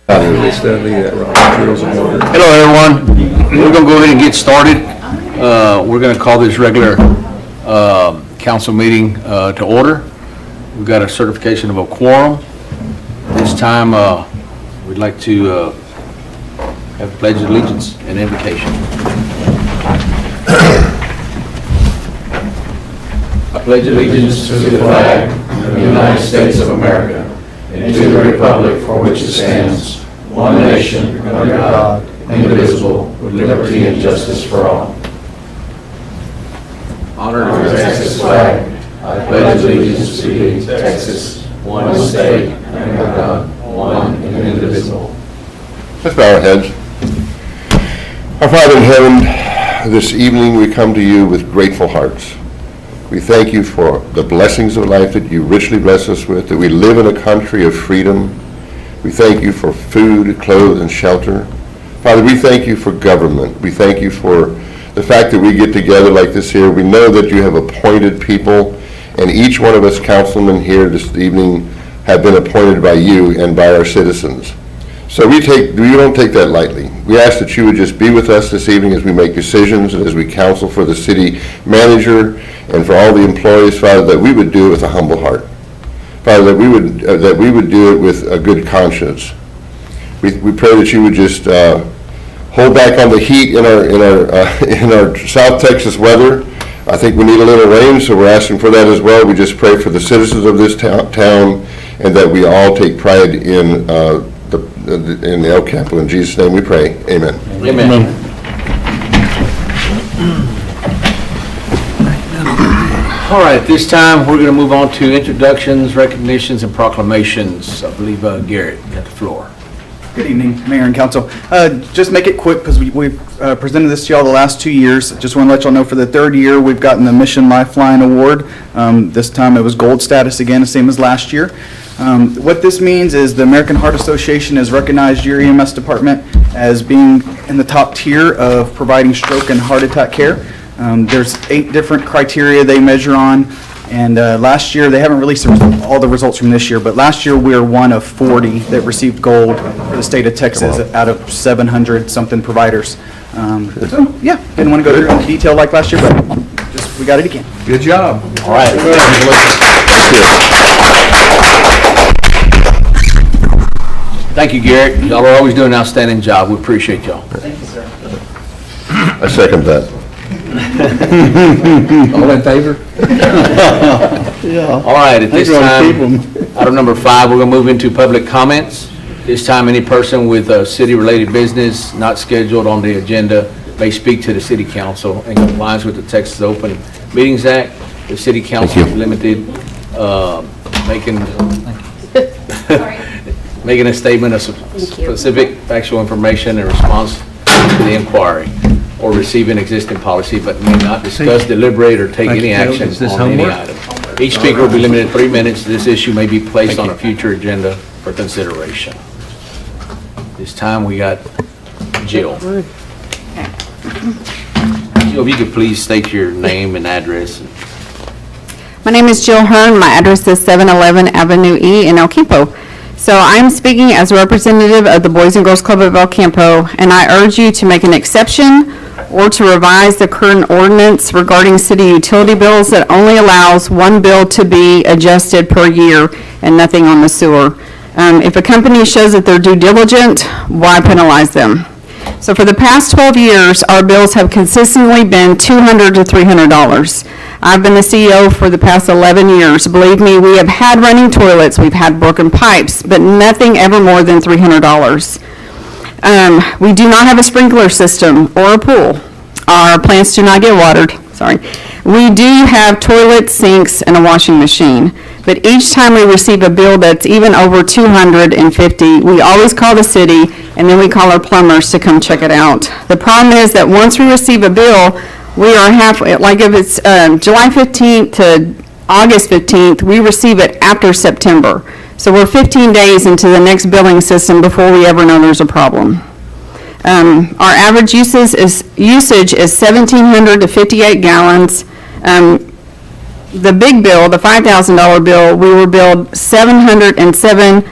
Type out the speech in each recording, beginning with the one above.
Hello, everyone. We're going to go ahead and get started. We're going to call this regular council meeting to order. We've got a certification of a quorum. This time, we'd like to have pledge of allegiance and invocation. I pledge allegiance to the flag of the United States of America and to the republic for which it stands, one nation, under God, indivisible, with liberty and justice for all. Honor to the Texas flag. I pledge allegiance to thee, Texas, one state, under God, one and indivisible. Let's bow our heads. Our Father in heaven, this evening we come to you with grateful hearts. We thank you for the blessings of life that you richly bless us with, that we live in a country of freedom. We thank you for food, clothes, and shelter. Father, we thank you for government. We thank you for the fact that we get together like this here. We know that you have appointed people, and each one of us councilmen here this evening have been appointed by you and by our citizens. So we don't take that lightly. We ask that you would just be with us this evening as we make decisions and as we counsel for the city manager and for all the employees, Father, that we would do it with a humble heart. Father, that we would do it with a good conscience. We pray that you would just hold back on the heat in our South Texas weather. I think we need a little rain, so we're asking for that as well. We just pray for the citizens of this town and that we all take pride in the El Campo. In Jesus' name we pray. Amen. Amen. All right, at this time, we're going to move on to introductions, recognitions, and proclamations. I believe Garrett, you got the floor. Good evening, Mayor and Council. Just make it quick because we've presented this to y'all the last 2 years. Just want to let y'all know for the third year we've gotten the Mission Lifeline Award. This time it was gold status again, same as last year. What this means is the American Heart Association has recognized your EMS department as being in the top tier of providing stroke and heart attack care. There's 8 different criteria they measure on, and last year, they haven't released all the results from this year, but last year we were one of 40 that received gold for the state of Texas out of 700 something providers. So yeah, didn't want to go through in detail like last year, but just we got it again. Good job. All right. Thank you, Garrett. Y'all are always doing an outstanding job. We appreciate y'all. Thank you, sir. I second that. All in favor? Yeah. All right, at this time, item number 5, we're going to move into public comments. This time, any person with city-related business not scheduled on the agenda may speak to the city council in compliance with the Texas Open Meetings Act. The city council is limited, making a statement of specific factual information in response to the inquiry, or receive an existing policy, but may not discuss, deliberate, or take any action on any item. Each speaker will be limited to 3 minutes. This issue may be placed on a future agenda for consideration. This time we got Jill. Jill, if you could please state your name and address. My name is Jill Hearn. My address is 711 Avenue E in El Campo. So I'm speaking as a representative of the Boys and Girls Club of El Campo, and I urge you to make an exception or to revise the current ordinance regarding city utility bills that only allows one bill to be adjusted per year and nothing on the sewer. If a company shows that they're due diligent, why penalize them? So for the past 12 years, our bills have consistently been $200 to $300. I've been the CEO for the past 11 years. Believe me, we have had running toilets, we've had broken pipes, but nothing ever more than $300. We do not have a sprinkler system or a pool. Our plants do not get watered, sorry. We do have toilets, sinks, and a washing machine. But each time we receive a bill that's even over $250, we always call the city, and then we call our plumbers to come check it out. The problem is that once we receive a bill, we are halfway, like if it's July 15th to August 15th, we receive it after September. So we're 15 days into the next billing system before we ever know there's a problem. Our average usage is 1,700 to 58 gallons. The big bill, the $5,000 bill, we were billed $707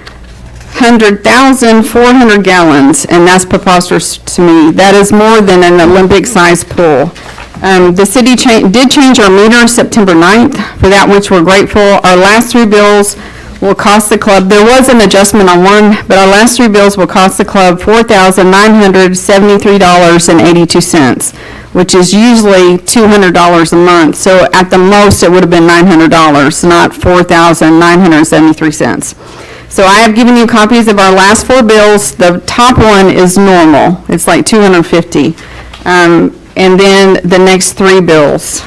100,400 gallons, and that's preposterous to me. That is more than an Olympic-sized pool. The city did change our meter September 9th, for that which we're grateful. Our last three bills will cost the club, there was an adjustment on one, but our last three bills will cost the club $4,973.82, which is usually $200 a month. So at the most, it would have been $900, not $4,973. So I have given you copies of our last four bills. The top one is normal. It's like $250. And then the next three bills.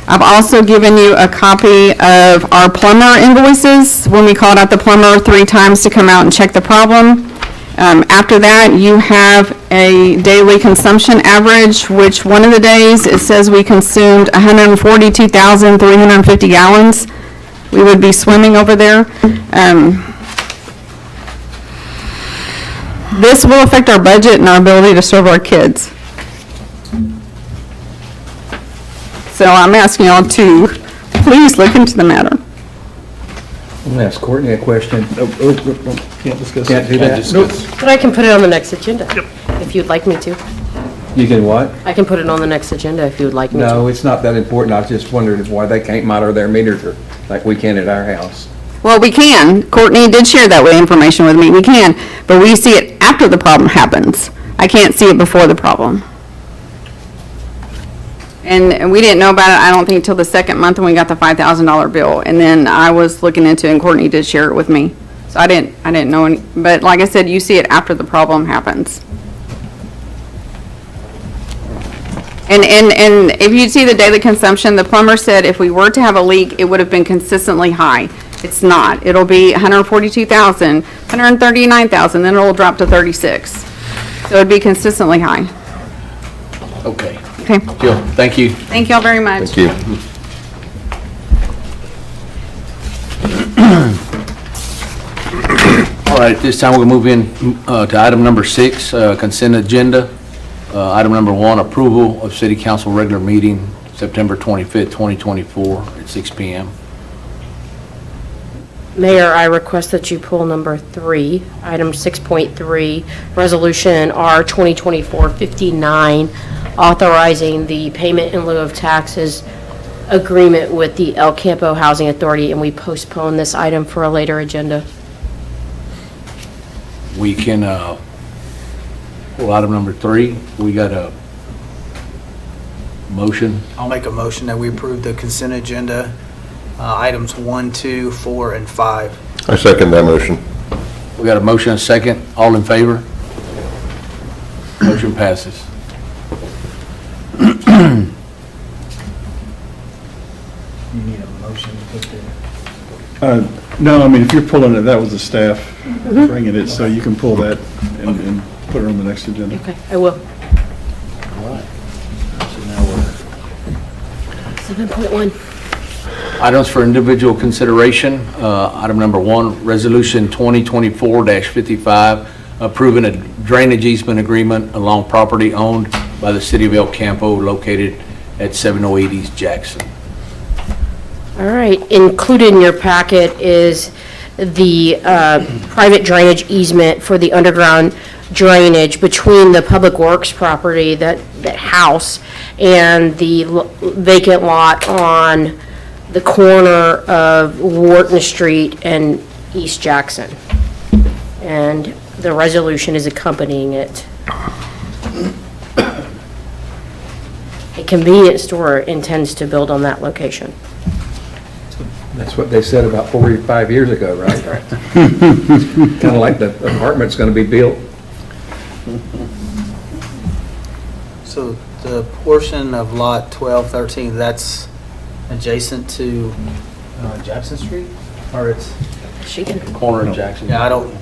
I've also given you a copy of our plumber invoices, when we called out the plumber 3 times to come out and check the problem. After that, you have a daily consumption average, which one of the days, it says we consumed 142,350 gallons. We would be swimming over there. This will affect our budget and our ability to serve our kids. So I'm asking y'all to please look into the matter. I'm going to ask Courtney a question. Can't discuss Can't do that? Can't Nope. discuss. But I can put it on the next agenda. If you'd like me to. You can what? I can put it on the next agenda if you would like me to. No, it's not that important. I was just wondering why they can't monitor their meters or like we can at our house. Well, we can. Courtney did share that information with me. We can, but we see it after the problem happens. I can't see it before the problem. And we didn't know about it, I don't think, till the second month when we got the $5,000 bill. And then I was looking into it, and Courtney did share it with me. So I didn't know any, but like I said, you see it after the problem happens. And if you see the daily consumption, the plumber said if we were to have a leak, it would have been consistently high. It's not. It'll be 142,000, 139,000, then it'll drop to 36. So it'd be consistently high. Okay. Okay. Jill, thank you. Thank y'all very much. Thank you. All right, this time we'll move in to item number 6, consent agenda. Item number 1, approval of city council regular meeting, September 25th, 2024, at 6 p.m. Mayor, I request that you pull number 3, item 6.3, resolution R 2024-59, authorizing the payment in lieu of taxes agreement with the El Campo Housing Authority, and we postpone this item for a later agenda. We can, pull item number 3. We got a motion. I'll make a motion that we approve the consent agenda, items 1, 2, 4, and 5. I second that motion. We got a motion and a second. All in favor? Motion passes. You need a motion to put the... No, I mean, if you're pulling it, that was the staff bringing it, so you can pull that and put it on the next agenda. Okay, I will. All right. So now we're 7.1. items for individual consideration. Item number 1, Resolution 2024-55, approving a drainage easement agreement along property owned by the city of El Campo located at 708 East Jackson. All right, included in your packet is the private drainage easement for the underground drainage between the Public Works property, that house, and the vacant lot on the corner of Wharton Street and East Jackson. And the resolution is accompanying it. A convenience store intends to build on that location. That's what they said about 45 years ago, right? Kind of like the apartment's going to be built. So the portion of lot 1213, that's adjacent to Jackson Street? Or it's, She can, Corner of Jackson. yeah, I don't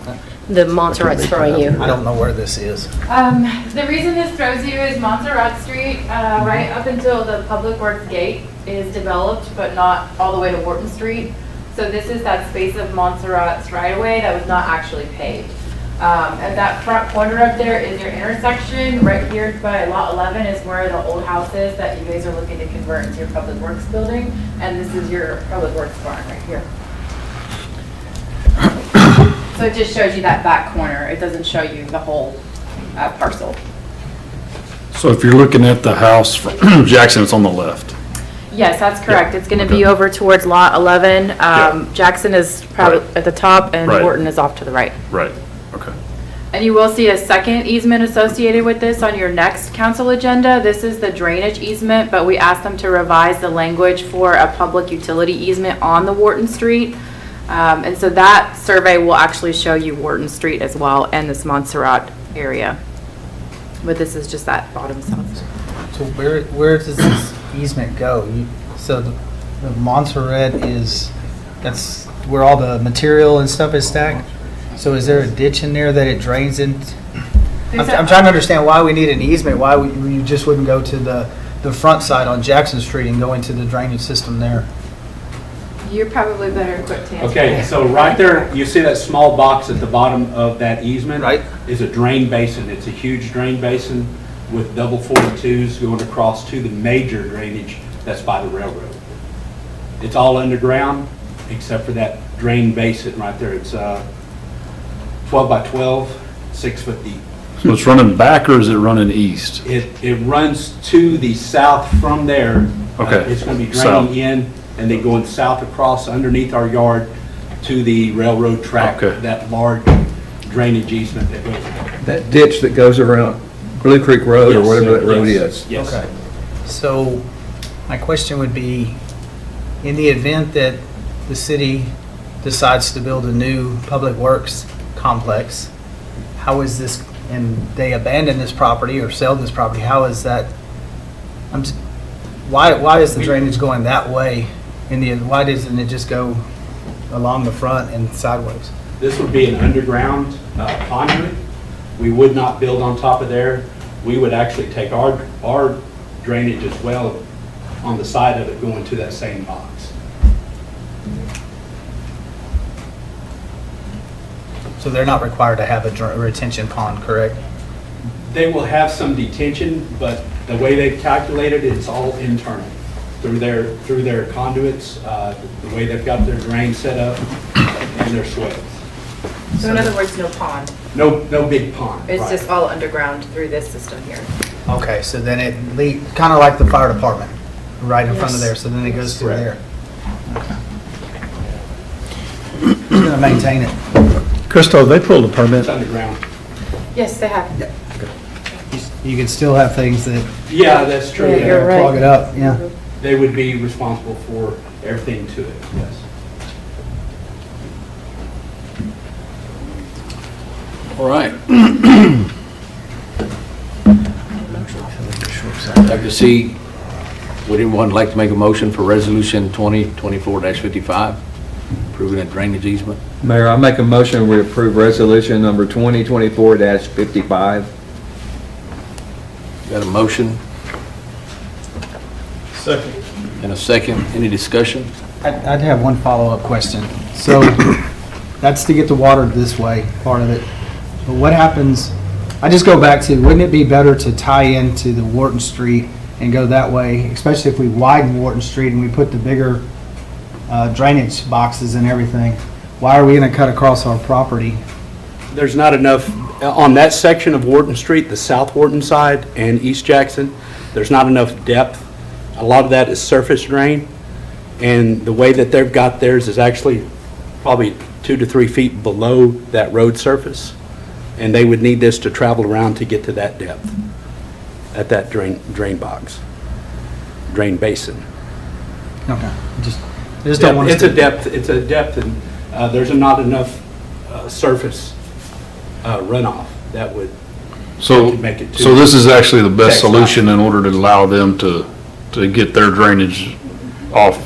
Montserrat's throwing you. know where this is. The reason this throws you is Montserrat Street, right up until the Public Works gate is developed, but not all the way to Wharton Street. So this is that space of Montserrat's right-of-way that was not actually paved. At that front corner up there is your intersection. Right here by lot 11 is where the old house is that you guys are looking to convert into your Public Works building. And this is your Public Works barn right here. So it just shows you that back corner. It doesn't show you the whole parcel. So if you're looking at the house from Jackson, it's on the left. Yes, that's correct. It's going to be over towards lot 11. Jackson is probably Right. at the top and Right. Wharton is off to the right. Right, okay. And you will see a second easement associated with this on your next council agenda. This is the drainage easement, but we asked them to revise the language for a public utility easement on the Wharton Street. And so that survey will actually show you Wharton Street as well and this Montserrat area. But this is just that bottom south. So where does this easement go? So the Montserrat that's where all the material and stuff is stacked? So is there a ditch in there that it drains in? I'm trying to understand why we need an easement, why you just wouldn't go to the front side on Jackson Street and go into the drainage system there? You're probably better equipped to answer. Okay, so right there, you see that small box at the bottom of that easement? Right. Is a drain basin. It's a huge drain basin with double 42s going across to the major drainage that's by the railroad. It's all underground except for that drain basin right there. It's 12 by 12, 6 foot deep. So it's running back or is it running east? It runs to the south from there. Okay, It's going to be south. draining in and then going south across underneath our yard to the railroad track, Okay. that large drainage easement that goes. That ditch that goes around Blue Creek Road or Yes, whatever that road yes, is. Yes. Okay. So my question would be, in the event that the city decides to build a new public works complex, how is this, and they abandon this property or sell this property, how is that, why is the drainage going that way? Why doesn't it just go along the front and sideways? This would be an underground conduit. We would not build on top of there. We would actually take our drainage as well on the side of it going to that same box. So they're not required to have a retention pond, correct? They will have some detention, but the way they've calculated it, it's all internal through their conduits, the way they've got their drain set up and their swales. So in other words, no pond. No big pond. It's right. just all underground through this system here. Okay, so then it kind of like the fire department, right in front of Yes. there, so then it goes through there. Correct. Who's gonna maintain it? Christo, they pulled a permit. It's underground. Yes, they have. You could still have things that Yeah, that's true. Yeah, you're right. clog it up, yeah. They would be responsible for everything to it, yes. All right. Dr. C, would anyone like to make a motion for Resolution 2024-55, approving a drainage easement? Mayor, I make a motion we approve resolution number 2024-55. Got a motion Second. and a second. Any discussion? I'd have one follow-up question. So that's to get the water this way, part of it. But what happens, I just go back to, wouldn't it be better to tie into the Wharton Street and go that way, especially if we widen Wharton Street and we put the bigger drainage boxes and everything? Why are we going to cut across our property? There's not enough, on that section of Wharton Street, the South Wharton side and East Jackson, there's not enough depth. A lot of that is surface drain, and the way that they've got theirs is actually probably 2 to 3 feet below that road surface, and they would need this to travel around to get to that depth at that drain box, drain basin. Okay, I just don't want It's to. a depth, and there's not enough surface runoff that would So, make it too. so this is actually the best Text solution in order to allow them to get their drainage off,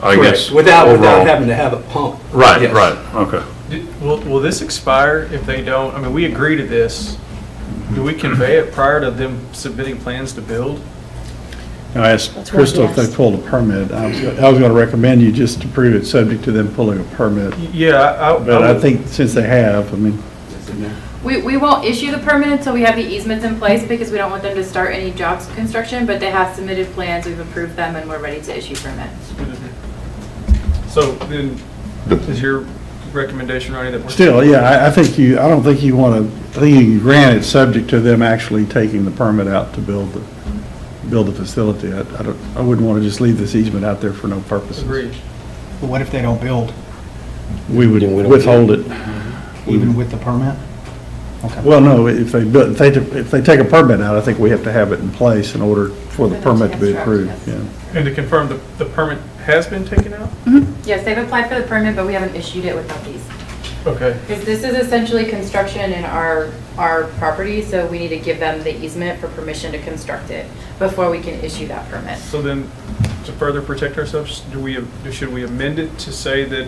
I guess. Correct. Without overall. having to have a pump. Right, Yes. right, okay. Will this expire if they don't, I mean, we agree to this. Do we convey it prior to them submitting plans to build? I asked That's what Crystal he if they asked. pulled a permit. I was going to recommend you just approve it subject to them pulling a permit. Yeah, But I think since they have, I mean, It's in there. We won't issue the permit until we have the easements in place because we don't want them to start any jobs construction, but they have submitted plans, we've approved them, and we're ready to issue permits. So then, is your recommendation, Ronnie, that we're. Still, yeah, I think I don't think you want to, I think you can grant it subject to them actually taking the permit out to build the facility. I wouldn't want to just leave this easement out there for no purposes. Agreed. But what if they don't build, We would withhold it. even with the permit? Okay. Well, no, if they take a permit out, I think we have to have it in place in order for the permit to be approved, yeah. And to confirm, the permit has been taken out? Yes, they've applied for the permit, but we haven't issued it without these. Okay. Because this is essentially construction in our property, so we need to give them the easement for permission to construct it before we can issue that permit. So then, to further protect ourselves, should we amend it to say that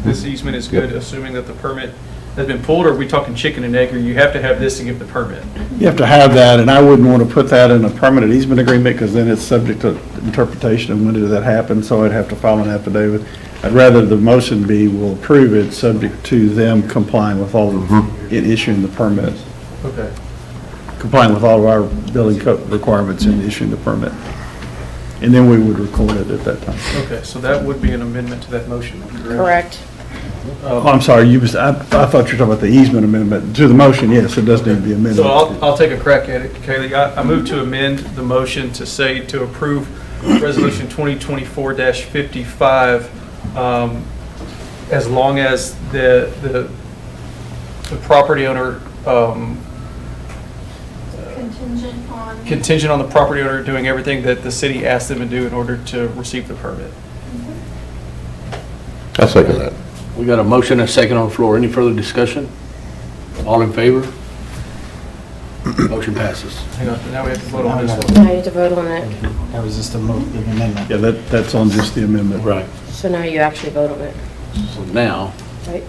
this easement is good, assuming that the permit has been pulled, or are we talking chicken and egg, or you have to have this to give the permit? You have to have that, and I wouldn't want to put that in a permanent easement agreement, because then it's subject to interpretation, and when did that happen, so I'd have to file an affidavit. I'd rather the motion be, we'll approve it, subject to them complying with all of, in issuing the permits, Okay. complying with all of our building code requirements in issuing the permit. And then we would record it at that time. Okay, so that would be an amendment to that motion. Correct. Oh, I'm sorry, I thought you were talking about the easement amendment. To the motion, yes, it does need to be amended. So I'll take a crack at it, Kaylee. I move to amend the motion to say to approve Resolution 2024-55, as long as the property owner, contingent on the property owner doing everything that the city asked them to do in order to receive the permit. I'll second that. We got a motion and a second on the floor. Any further discussion? All in favor? Motion passes. Hang on, now we have to vote on this one. Now you have to vote on it. That was just a amendment. Yeah, that's on just the amendment. Right. So now you actually vote on it, So now, right?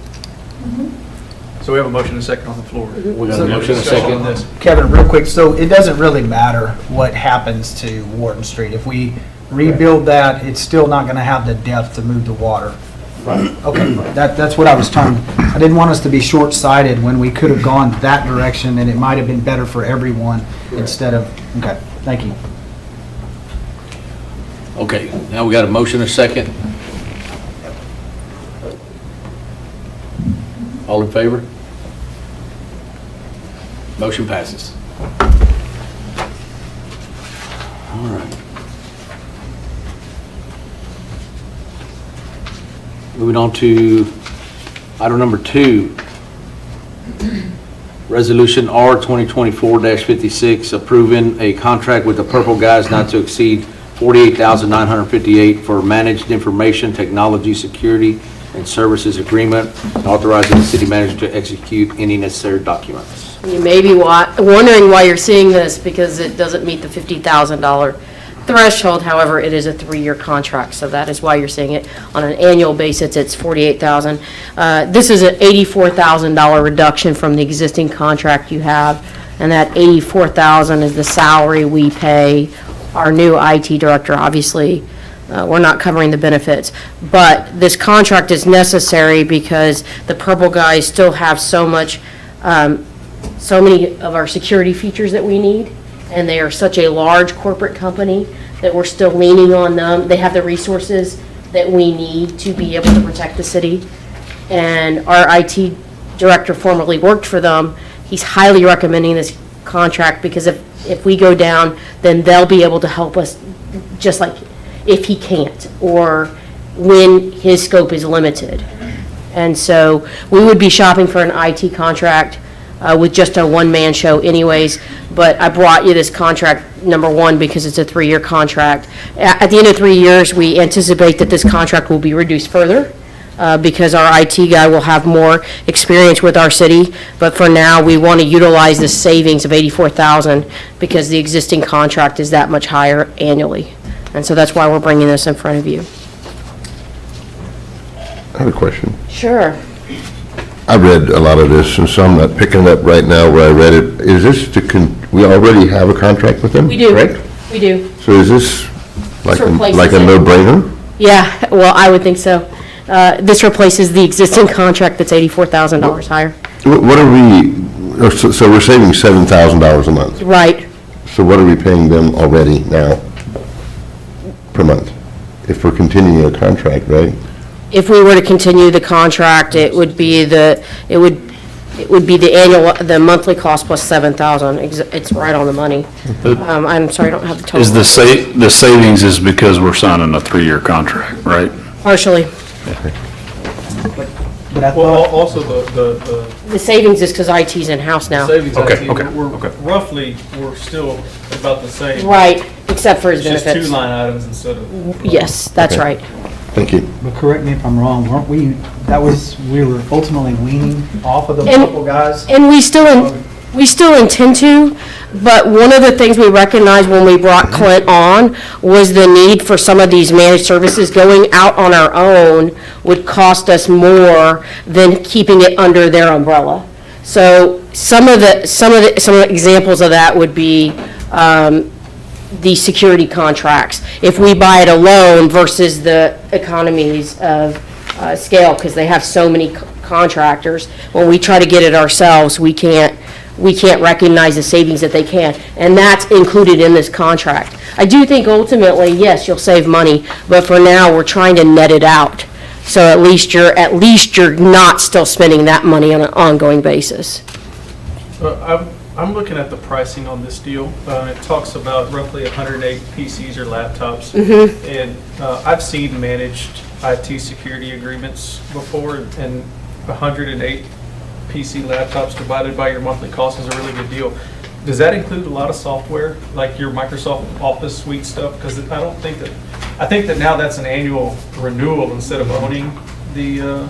So we have a motion and a second on the floor. we got a motion and a Discussion on second. this. Kevin, real quick, so it doesn't really matter what happens to Wharton Street. If we rebuild that, it's still not going to have the depth to move the water. Right. Okay, that's what I was I didn't want us to be short-sighted when we could have gone that direction, and it might have been better for everyone instead of, okay, thank you. Okay, now we got a motion and a second. All in favor? Motion passes. All right. Moving on to item number 2, Resolution R 2024-56, approving a contract with the Purple Guys not to exceed $48,958 for managed information technology security and services agreement, and authorizing the city manager to execute any necessary documents. You may be wondering why you're seeing this, because it doesn't meet the $50,000 threshold. However, it is a 3-year contract, so that is why you're seeing it. On an annual basis, it's $48,000. This is an $84,000 reduction from the existing contract you have, and that $84,000 is the salary we pay our new IT director. Obviously, we're not covering the benefits, but this contract is necessary because the Purple Guys still have so many of our security features that we need, and they are such a large corporate company that we're still leaning on them. They have the resources that we need to be able to protect the city. And our IT director formerly worked for them. He's highly recommending this contract because if we go down, then they'll be able to help us, just like if he can't, or when his scope is limited. And so we would be shopping for an IT contract with just a one-man show anyways, but I brought you this contract, number one, because it's a 3-year contract. At the end of 3 years, we anticipate that this contract will be reduced further because our IT guy will have more experience with our city, but for now, we want to utilize this savings of $84,000 because the existing contract is that much higher annually. And so that's why we're bringing this in front of you. I have a question. Sure. I read a lot of this, and so I'm not picking it up right now where I read it. Is this we already have a contract with them? We do. Correct? We do. So is this like a replaces it. no-brainer? Yeah, well, I would think so. This replaces the existing contract that's $84,000 higher. What are we, so we're saving $7,000 a month. Right. So what are we paying them already now per month? If we're continuing a contract, right? if we were to continue the contract, it would be the annual, the monthly cost plus 7,000. It's right on the money. I'm sorry, I don't have the total. Is the savings is because we're signing a 3-year contract, right? Partially. But I Well, thought, also the The savings is because IT's in-house now. savings Okay, IT, okay, we're okay. roughly, we're still about the same. Right, except for his It's just benefits. 2 line items instead of. Yes, that's Okay. right. Thank you. but correct me if I'm wrong, weren't we, we were ultimately weaning off of the And- purple guys? And we still intend to, but one of the things we recognized when we brought Clint on was the need for some of these managed services going out on our own would cost us more than keeping it under their umbrella. So some of the examples of that would be, the security contracts. If we buy it alone versus the economies of scale, because they have so many contractors, when we try to get it ourselves, we can't recognize the savings that they can, and that's included in this contract. I do think ultimately, yes, you'll save money, but for now, we're trying to net it out. So at least you're not still spending that money on an ongoing basis. I'm looking at the pricing on this deal. It talks about roughly 108 PCs or laptops. And I've seen managed IT security agreements before, and 108 PC laptops divided by your monthly cost is a really good deal. Does that include a lot of software, like your Microsoft Office suite stuff? Because I think that now that's an annual renewal instead of owning the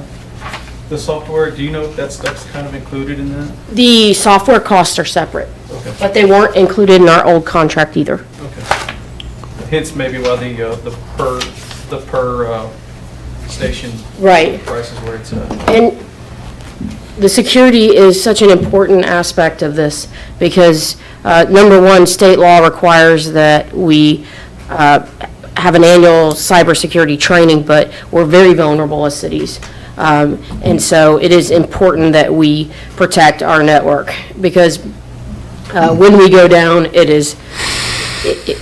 software. Do you know if that stuff's kind of included in that? The software costs are separate, Okay. but they weren't included in our old contract either. Okay. Hence maybe why the per station Right. price is where it's at. And the security is such an important aspect of this because, number one, state law requires that we have an annual cybersecurity training, but we're very vulnerable as cities. And so it is important that we protect our network because when we go down,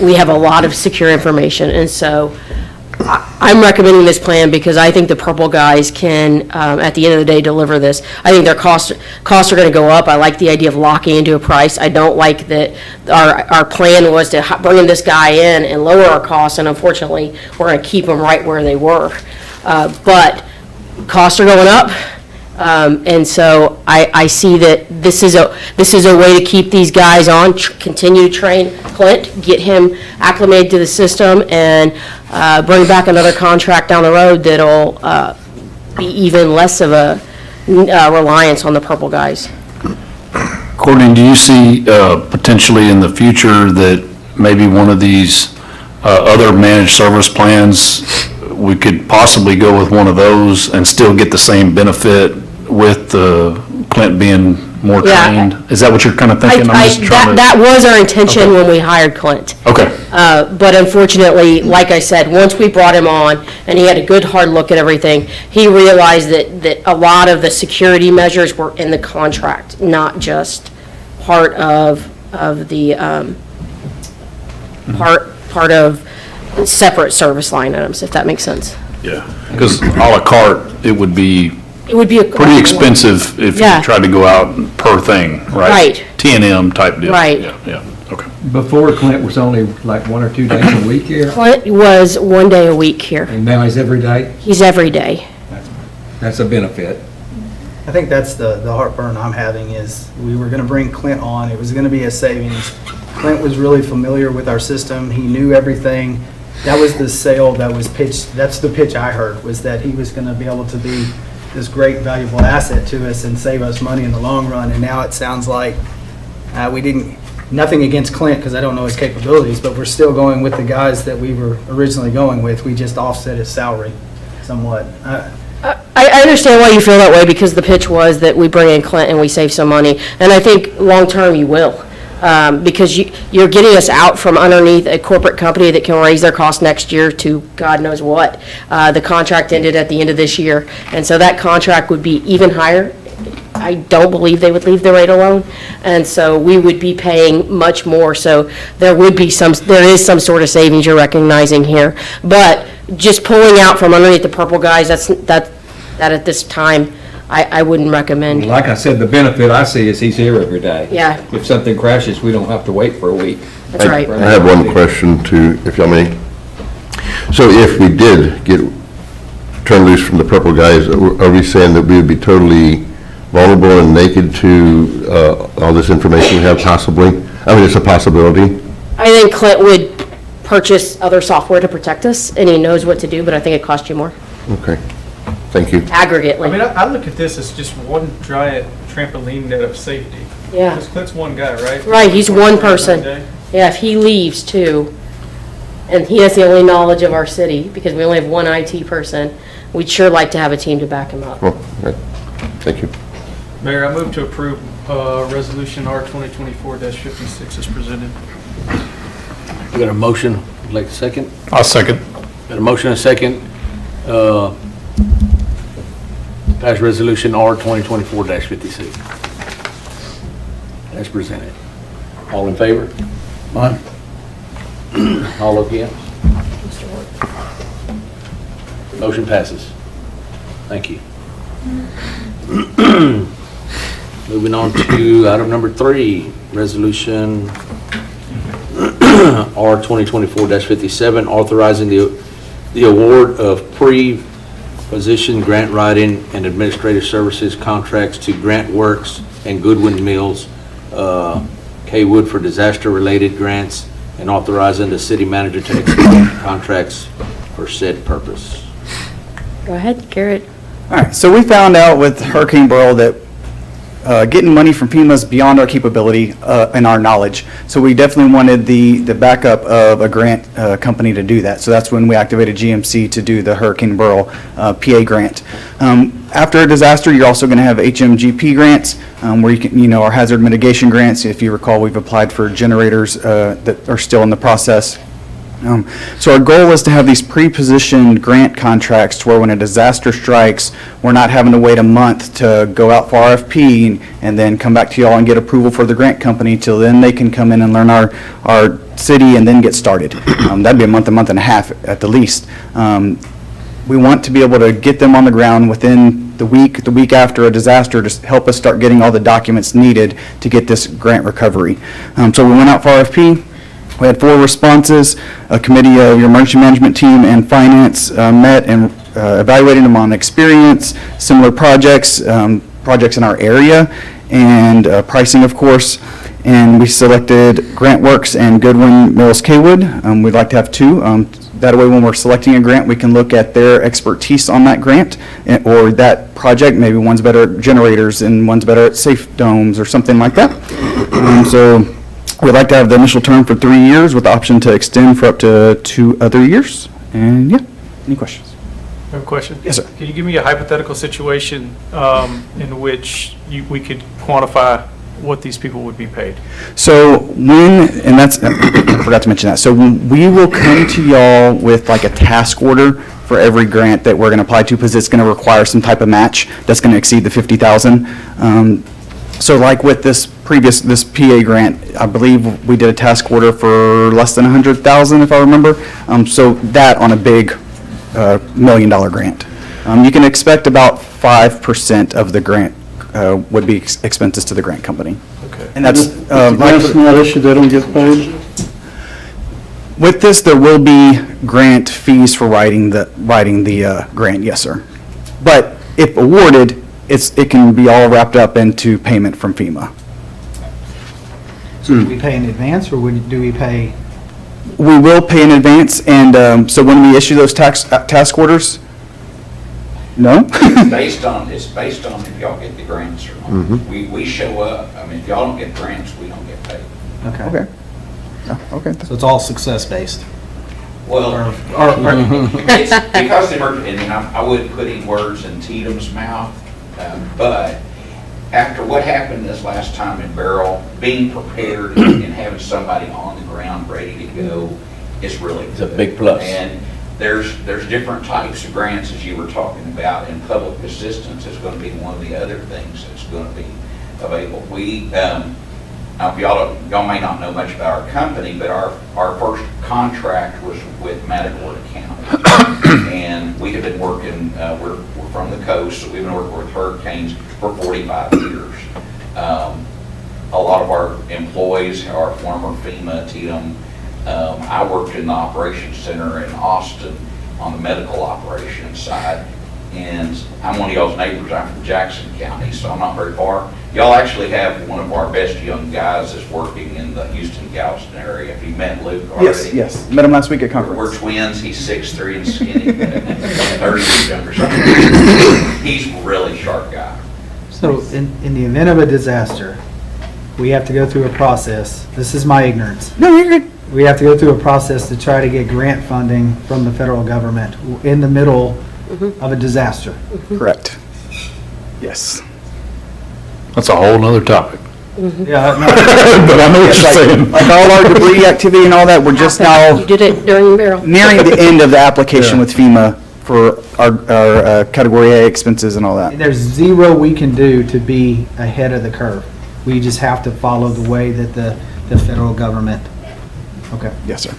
we have a lot of secure information. And so I'm recommending this plan because I think the purple guys can, at the end of the day, deliver this. I think their costs are going to go up. I like the idea of locking into a price. I don't like that our plan was to bring this guy in and lower our costs, and unfortunately, we're going to keep them right where they were. But costs are going up. And so I see that this is a way to keep these guys on, continue to train Clint, get him acclimated to the system, and bring back another contract down the road that'll be even less of a reliance on the purple guys. Courtney, do you see potentially in the future that maybe one of these other managed service plans, we could possibly go with one of those and still get the same benefit with Clint being more Yeah. trained? Is that what you're kind of thinking? I'm just trying to. That was our intention Okay. when we hired Clint. Okay, But unfortunately, like I said, once we brought him on and he had a good hard look at everything, he realized that a lot of the security measures were in the contract, not just part of the, part of separate service line items, if that makes sense. yeah, because à la carte, it would be It would be a. pretty expensive if you Yeah. tried to go out per thing, right? Right. T&M type deal. Right. Yeah, yeah, okay. Before Clint was only like 1 or 2 days a week here, Clint was 1 day a week here. and now he's every day. He's every day. That's a benefit. I think that's the heartburn I'm having is we were gonna bring Clint on, it was gonna be a savings. Clint was really familiar with our system, he knew everything. That was the sale that was pitched, that's the pitch I heard, was that he was gonna be able to be this great valuable asset to us and save us money in the long run. And now it sounds like we didn't, nothing against Clint because I don't know his capabilities, but we're still going with the guys that we were originally going with. We just offset his salary somewhat. I understand why you feel that way because the pitch was that we bring in Clint and we save some money. And I think long-term you will. Because you're getting us out from underneath a corporate company that can raise their cost next year to God knows what. The contract ended at the end of this year, and so that contract would be even higher. I don't believe they would leave the rate alone, and so we would be paying much more. So there is some sort of savings you're recognizing here. But just pulling out from underneath the purple guys, that at this time, I wouldn't recommend. Like I said, the benefit I see is he's here every day. Yeah. If something crashes, we don't have to wait for a week. That's right. I have one question too, if y'all may. So if we did get turned loose from the purple guys, are we saying that we would be totally vulnerable and naked to all this information we have possibly? I mean, it's a possibility. I think Clint would purchase other software to protect us, and he knows what to do, but I think it cost you more, Okay, thank you. aggregately. I mean, I look at this as just one giant trampoline net of safety. Yeah. Because Clint's one guy, right? Right, he's one person. Day. Yeah, if he leaves too, and he has the only knowledge of our city, because we only have one IT person, we'd sure like to have a team to back him up. Well, right. Thank you. Mayor, I move to approve Resolution R 2024-56 as presented. We got a motion, would like a second? I'll second. Got a motion and a second. Pass Resolution R 2024-56. As presented. All in favor? Aye. All against? Motion passes. Thank you. Moving on to item number 3, Resolution R 2024-57, authorizing the award of pre-position grant writing and administrative services contracts to Grant Works and Goodwin Mills, K. Wood for disaster-related grants, and authorizing the city manager to execute contracts for said purpose. Go ahead, Garrett. All right, so we found out with Hurricane Beryl that getting money from FEMA is beyond our capability and our knowledge. So we definitely wanted the backup of a grant company to do that. So that's when we activated GMC to do the Hurricane Beryl PA grant. After a disaster, you're also going to have HMGP grants, where you can, our hazard mitigation grants. If you recall, we've applied for generators that are still in the process. So our goal is to have these pre-positioned grant contracts to where when a disaster strikes, we're not having to wait a month to go out for RFP and then come back to y'all and get approval for the grant company till then they can come in and learn our city and then get started. That'd be a month and a half at the least. We want to be able to get them on the ground within the week after a disaster to help us start getting all the documents needed to get this grant recovery. So we went out for RFP. We had 4 responses. A committee of your emergency management team and finance met and evaluated them on experience, similar projects, projects in our area, and pricing, of course. And we selected GrantWorks and Goodwin Mills Kaywood. We'd like to have 2. That way, when we're selecting a grant, we can look at their expertise on that grant or that project. Maybe one's better at generators and one's better at safe domes or something like that. So we'd like to have the initial term for 3 years with the option to extend for up to 2 other years. And yeah, any questions? I have a question. Yes, sir. Can you give me a hypothetical situation in which we could quantify what these people would be paid? So and that's, I forgot to mention that. So we will come to y'all with like a task order for every grant that we're going to apply to because it's going to require some type of match that's going to exceed the $50,000. So like with this PA grant, I believe we did a task order for less than $100,000 if I remember. So that on a big $1 million grant. You can expect about 5% of the grant would be expenses to the grant company. Okay. And that's, Grants not issued, they don't get paid? with this, there will be grant fees for writing the grant, yes, sir. But if awarded, it can be all wrapped up into payment from FEMA. So do we pay in advance, or do we pay? We will pay in advance, and so when we issue those task orders, no? It's based on if y'all get the grants or not. We show up, I mean, if y'all don't get grants, we don't get paid. Okay. Okay. So it's all success-based? Well, it's because I wouldn't put any words in Tatum's mouth, but after what happened this last time in Beryl, being prepared and having somebody on the ground ready to go is really good. It's a big plus. And there's different types of grants, as you were talking about, and public assistance is going to be one of the other things that's going to be available. Now, y'all may not know much about our company, but our first contract was with Matador County. And we have been working, we're from the coast, so we've been working with hurricanes for 45 years. A lot of our employees are former FEMA, TDM. I worked in the operations center in Austin on the medical operations side. And I'm one of y'all's neighbors. I'm from Jackson County, so I'm not very far. Y'all actually have one of our best young guys that's working in the Houston-Galveston area. If you met Luke already. Yes. Met him last week at conference. We're twins. He's 6'3" and skinny, 30 years younger. So he's a really sharp guy. So in the event of a disaster, we have to go through a process. This is my ignorance. No, you're good. We have to go through a process to try to get grant funding from the federal government in the middle of a disaster. Correct. Yes. That's a whole nother topic. Yeah, But I know what you're saying. Like all our debris activity and all that, we're just now You did it during Barrel. nearing the end of the application Yeah. with FEMA for our Category A expenses and all that. there's zero we can do to be ahead of the curve. We just have to follow the way that the federal government. Okay. Yes, sir.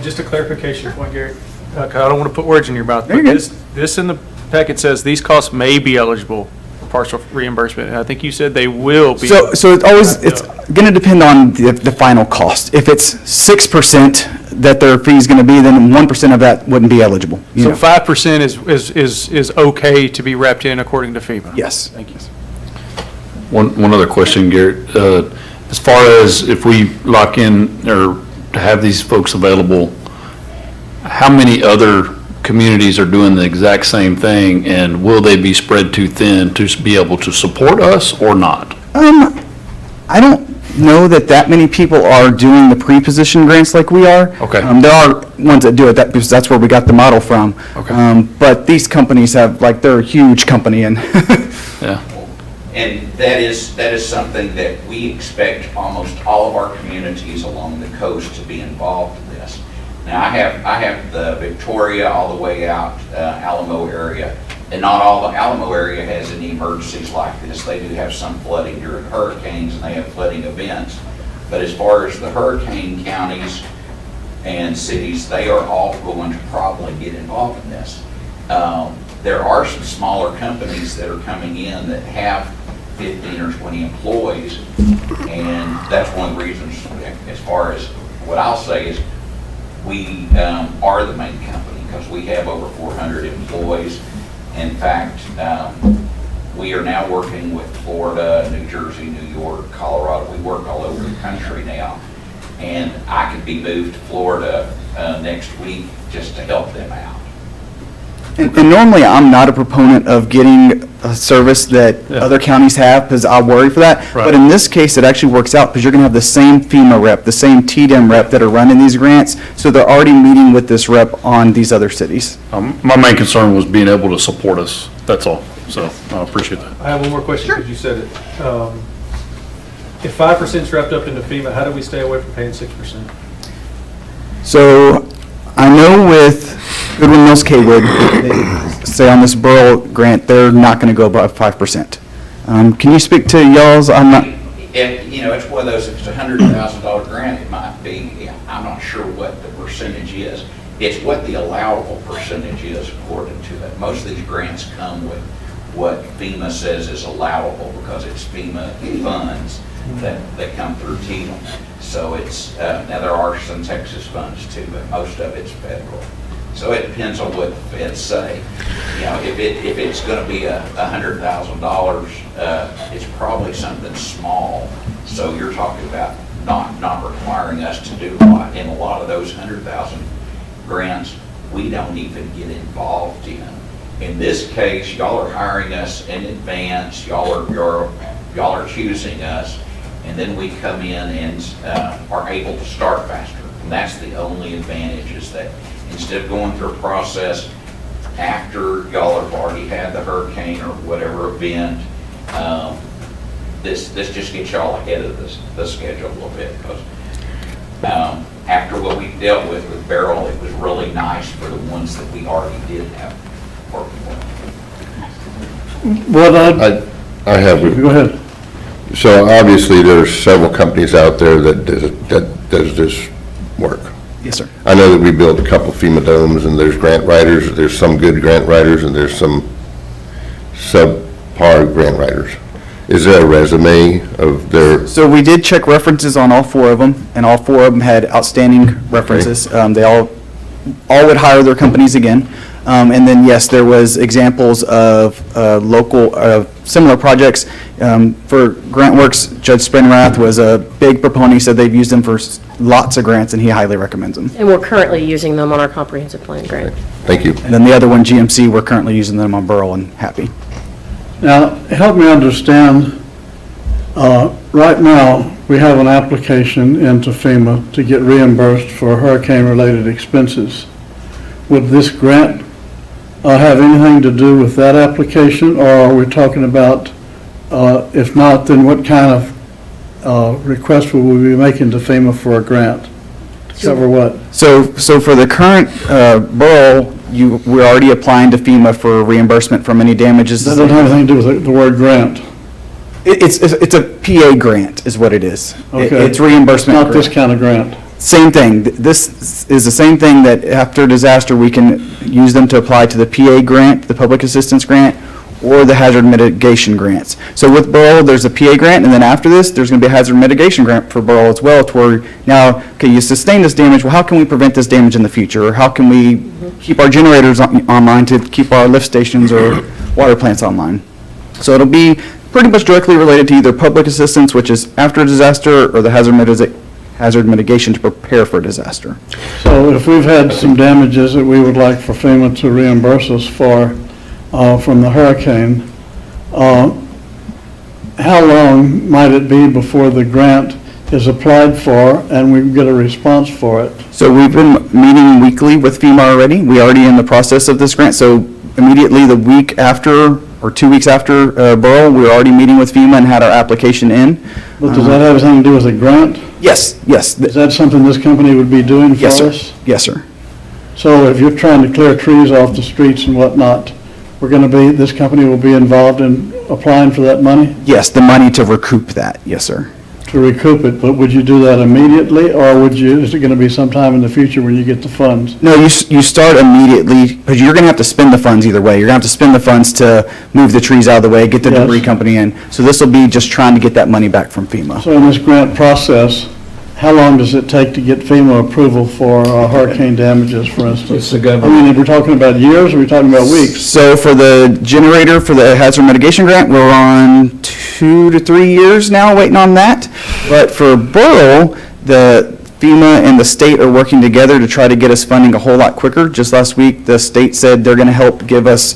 Just a clarification point, Gary. 'Cause I don't want to put words in your mouth, There but you go. this in the packet says these costs may be eligible for partial reimbursement, and I think you said they will be. So it's always, it's going to depend on the final cost. If it's 6% that their fee is going to be, then 1% of that wouldn't be eligible. you So know. 5% is okay to be wrapped in according to FEMA? Yes. Thank you. One other question, Garrett. As far as if we lock in or to have these folks available, how many other communities are doing the exact same thing, and will they be spread too thin to be able to support us or not? I don't know that many people are doing the pre-position grants like we are. Okay. There are ones that do it, because that's where we got the model from. Okay. But these companies have, like, they're a huge company, and Yeah. And that is something that we expect almost all of our communities along the coast to be involved in this. Now, I have the Victoria all the way out, Alamo area, and not all the Alamo area has any emergencies like this. They do have some flooding during hurricanes, and they have flooding events. But as far as the hurricane counties and cities, they are all going to probably get involved in this. There are some smaller companies that are coming in that have 15 or 20 employees, and that's one of the reasons, as far as what I'll say is, we are the main company because we have over 400 employees. In fact, we are now working with Florida, New Jersey, New York, Colorado. We work all over the country now, and I could be moved to Florida next week just to help them out. And normally, I'm not a proponent of getting a service that other counties have, because I worry for that. Right. But in this case, it actually works out, because you're going to have the same FEMA rep, the same TDM rep that are running these grants, so they're already meeting with this rep on these other cities. My main concern was being able to support us, that's all. So I appreciate that. I have one more question, because you said it. If 5% is wrapped up into FEMA, how do we stay away from paying 6%? So I know with Goodwin Mills Kaywood, say on this borough grant, they're not going to go above 5%. Can you speak to y'all's? I'm not. It's one of those, if it's a $100,000 grant, it might be, I'm not sure what the percentage is. It's what the allowable percentage is according to that. Most of these grants come with what FEMA says is allowable, because it's FEMA funds that come through TDM. So it's, now there are some Texas funds too, but most of it's federal. So it depends on what the feds say. If it's going to be $100,000, it's probably something small. So you're talking about not requiring us to do a lot. And a lot of those 100,000 grants, we don't even get involved in. In this case, y'all are hiring us in advance. Y'all are choosing us, and then we come in and are able to start faster. And that's the only advantage, is that instead of going through a process after y'all have already had the hurricane or whatever event, this just gets y'all ahead of the schedule a little bit, because after what we dealt with Beryl, it was really nice for the ones that we already did have working with. Well, I have, go ahead. So obviously, there's several companies out there that does this work. Yes, sir. I know that we built a couple FEMA domes, and there's grant writers, there's some good grant writers, and there's some subpar grant writers. Is there a resume of their, So we did check references on all four of them, and all four of them had outstanding references. They all would hire their companies again. And then, yes, there was examples of local, similar projects. For GrantWorks, Judge Sprinrath was a big proponent. He said they've used them for lots of grants, and he highly recommends them. And we're currently using them on our comprehensive plan grant. thank you. And then the other one, GMC, we're currently using them on Burl and Happy. Now, help me understand, right now, we have an application into FEMA to get reimbursed for hurricane-related expenses. Would this grant have anything to do with that application, or are we talking about, if not, then what kind of request will we be making to FEMA for a grant? To cover what? So for the current Burl, we're already applying to FEMA for reimbursement from any damages. That doesn't have anything to do with the word grant. It's a PA grant is what it is. Okay. It's reimbursement Not this grant. kind of grant. Same thing. This is the same thing that after disaster, we can use them to apply to the PA grant, the public assistance grant, or the hazard mitigation grants. So with Burl, there's a PA grant, and then after this, there's going to be a hazard mitigation grant for Burl as well, to where now, okay, you sustain this damage, well, how can we prevent this damage in the future? Or how can we keep our generators online to keep our lift stations or water plants online? So it'll be pretty much directly related to either public assistance, which is after a disaster, or the hazard mitigation to prepare for a disaster. So if we've had some damages that we would like for FEMA to reimburse us for from the hurricane, how long might it be before the grant is applied for and we get a response for it? So we've been meeting weekly with FEMA already. We're already in the process of this grant. So immediately the week after, or 2 weeks after Burl, we were already meeting with FEMA and had our application in. But does that have anything to do with a grant? Yes, yes. Is that something this company would be doing for Yes, us? sir. Yes, sir. So if you're trying to clear trees off the streets and whatnot, this company will be involved in applying for that money Yes, the money to recoup that. Yes, sir. to recoup it? But would you do that immediately, or is it going to be sometime in the future when you get the funds? No, you start immediately, because you're going to have to spend the funds either way. You're going to have to spend the funds to move the trees out of the way, get the Yes. debris company in. So this will be just trying to get that money back from FEMA. So in this grant process, how long does it take to get FEMA approval for hurricane damages, for instance? It's the I government. mean, are we talking about years, or are we talking about weeks? So for the generator, for the hazard mitigation grant, we're on 2 to 3 years now waiting on that. But for Burl, the FEMA and the state are working together to try to get us funding a whole lot quicker. Just last week, the state said they're going to help give us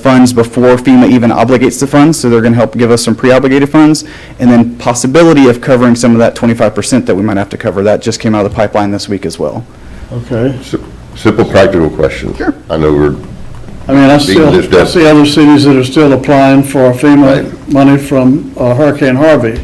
funds before FEMA even obligates the funds, so they're going to help give us some pre-obligated funds, and then possibility of covering some of that 25% that we might have to cover. That just came out of the pipeline this week as well. Okay. Simple practical question. Sure. I know we're, I mean, I Being lived up. see other cities that are still applying for FEMA money from Hurricane Harvey.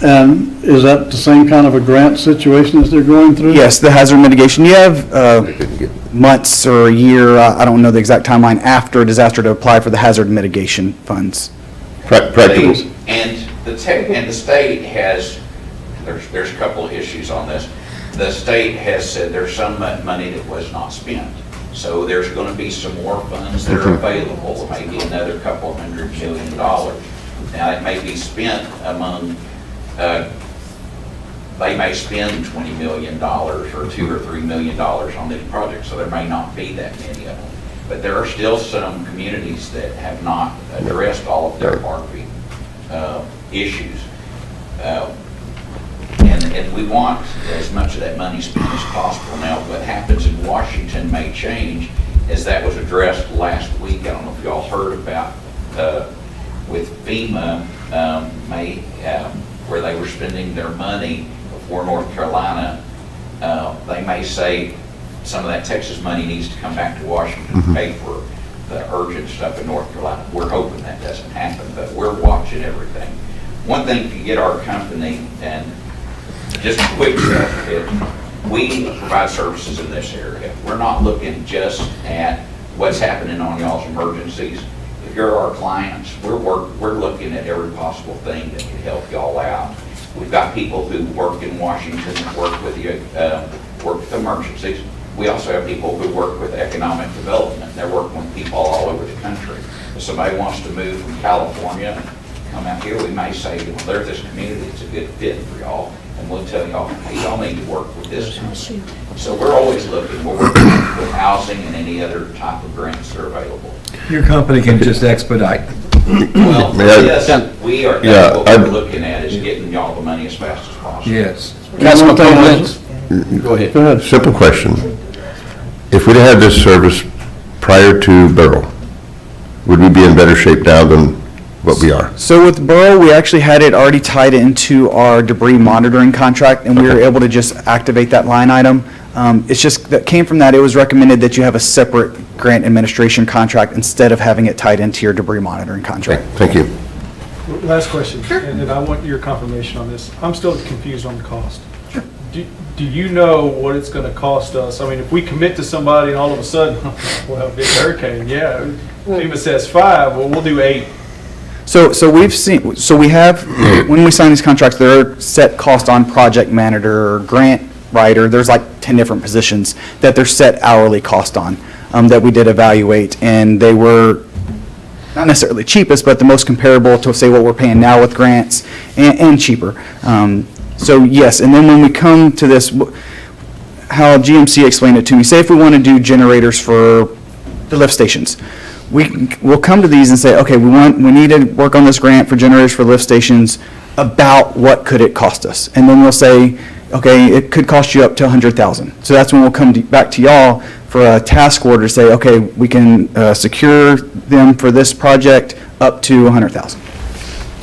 And is that the same kind of a grant situation as they're going through? Yes, the hazard mitigation, you have I didn't get, months or a year, I don't know the exact timeline, after a disaster to apply for the hazard mitigation funds. practical, And the state has, there's a couple of issues on this. The state has said there's some money that was not spent. So there's going to be some more funds that are available, maybe another couple $100 million. Now, it may be spent among, they may spend $20 million or $2 or $3 million on these projects, so there may not be that many of them. But there are still some communities that have not addressed all of their Harvey issues. And we want as much of that money spent as possible. Now, what happens in Washington may change, as that was addressed last week. I don't know if y'all heard about with FEMA, where they were spending their money before North Carolina. They may say some of that Texas money needs to come back to Washington to pay for the urgent stuff in North Carolina. We're hoping that doesn't happen, but we're watching everything. One thing to get our company, and just quick stuff, we provide services in this area. We're not looking just at what's happening on y'all's emergencies. if you're our clients, we're looking at every possible thing that can help y'all out. We've got people who work in Washington that work with emergencies. We also have people who work with economic development. They're working with people all over the country. If somebody wants to move from California and come out here, we may say, well, there's this community that's a good fit for y'all, and we'll tell y'all, hey, y'all need to work with this company. So we're always looking. We're working with housing and any other type of grants that are available. Your company can just expedite. Well, yes, we are, Yeah, that's what we're looking at, is getting y'all the money as fast as possible. Yes. Councilman Collins? Go ahead. Go ahead. Simple question. If we'd had this service prior to Beryl, would we be in better shape now than what we are? So with Borough, we actually had it already tied into our debris monitoring contract, and we were able to just activate that line item. It's just, that came from that, it was recommended that you have a separate grant administration contract instead of having it tied into your debris monitoring contract. Thank you. Last question, and then I want your confirmation on this. I'm still confused on the cost. Do you know what it's going to cost us? I mean, if we commit to somebody and all of a sudden, well, big hurricane, yeah, FEMA says 5, well, we'll do 8. So we've seen, so we have, when we sign these contracts, there are set cost on project manager or grant writer. There's like 10 different positions that they're set hourly cost on, that we did evaluate. And they were not necessarily cheapest, but the most comparable to say what we're paying now with grants and cheaper. So yes, and then when we come to this, how GMC explained it to me, say if we want to do generators for the lift stations, we'll come to these and say, okay, we need to work on this grant for generators for lift stations, about what could it cost us? And then we'll say, okay, it could cost you up to $100,000. So that's when we'll come back to y'all for a task order to say, okay, we can secure them for this project up to $100,000.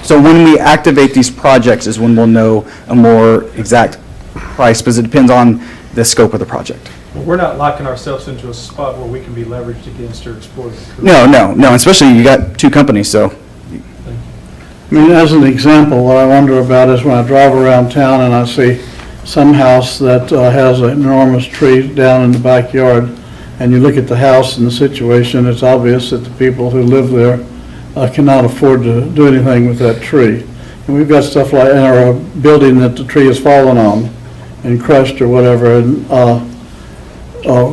So when we activate these projects is when we'll know a more exact price, because it depends on the scope of the project. Well, we're not locking ourselves into a spot where we can be leveraged against or exploited. No, especially you got two companies, so. I mean, as an example, what I wonder about is when I drive around town and I see some house that has an enormous tree down in the backyard, and you look at the house and the situation, it's obvious that the people who live there cannot afford to do anything with that tree. And we've got stuff like, in our building that the tree has fallen on and crushed or whatever, and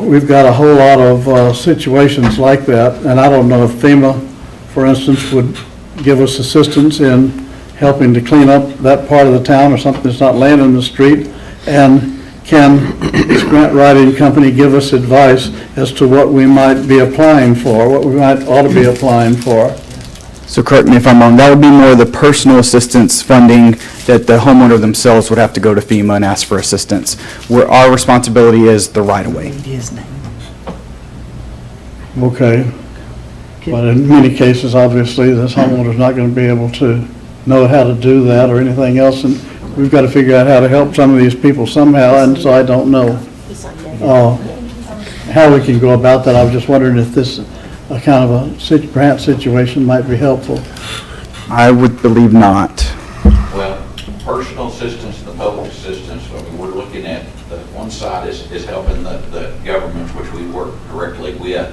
we've got a whole lot of situations like that, and I don't know if FEMA, for instance, would give us assistance in helping to clean up that part of the town or something that's not laying in the street, and can this grant writing company give us advice as to what we might be applying for, what we might ought to be applying for? So correct me if I'm wrong, that would be more the personal assistance funding that the homeowner themselves would have to go to FEMA and ask for assistance, where our responsibility is the right-of-way. Okay. But in many cases, obviously, this homeowner's not going to be able to know how to do that or anything else, and we've got to figure out how to help some of these people somehow, and so I don't know how we can go about that. I was just wondering if this kind of a grant situation might be helpful. I would believe not. Well, personal assistance and the public assistance, I mean, we're looking at, the one side is helping the government, which we work directly with,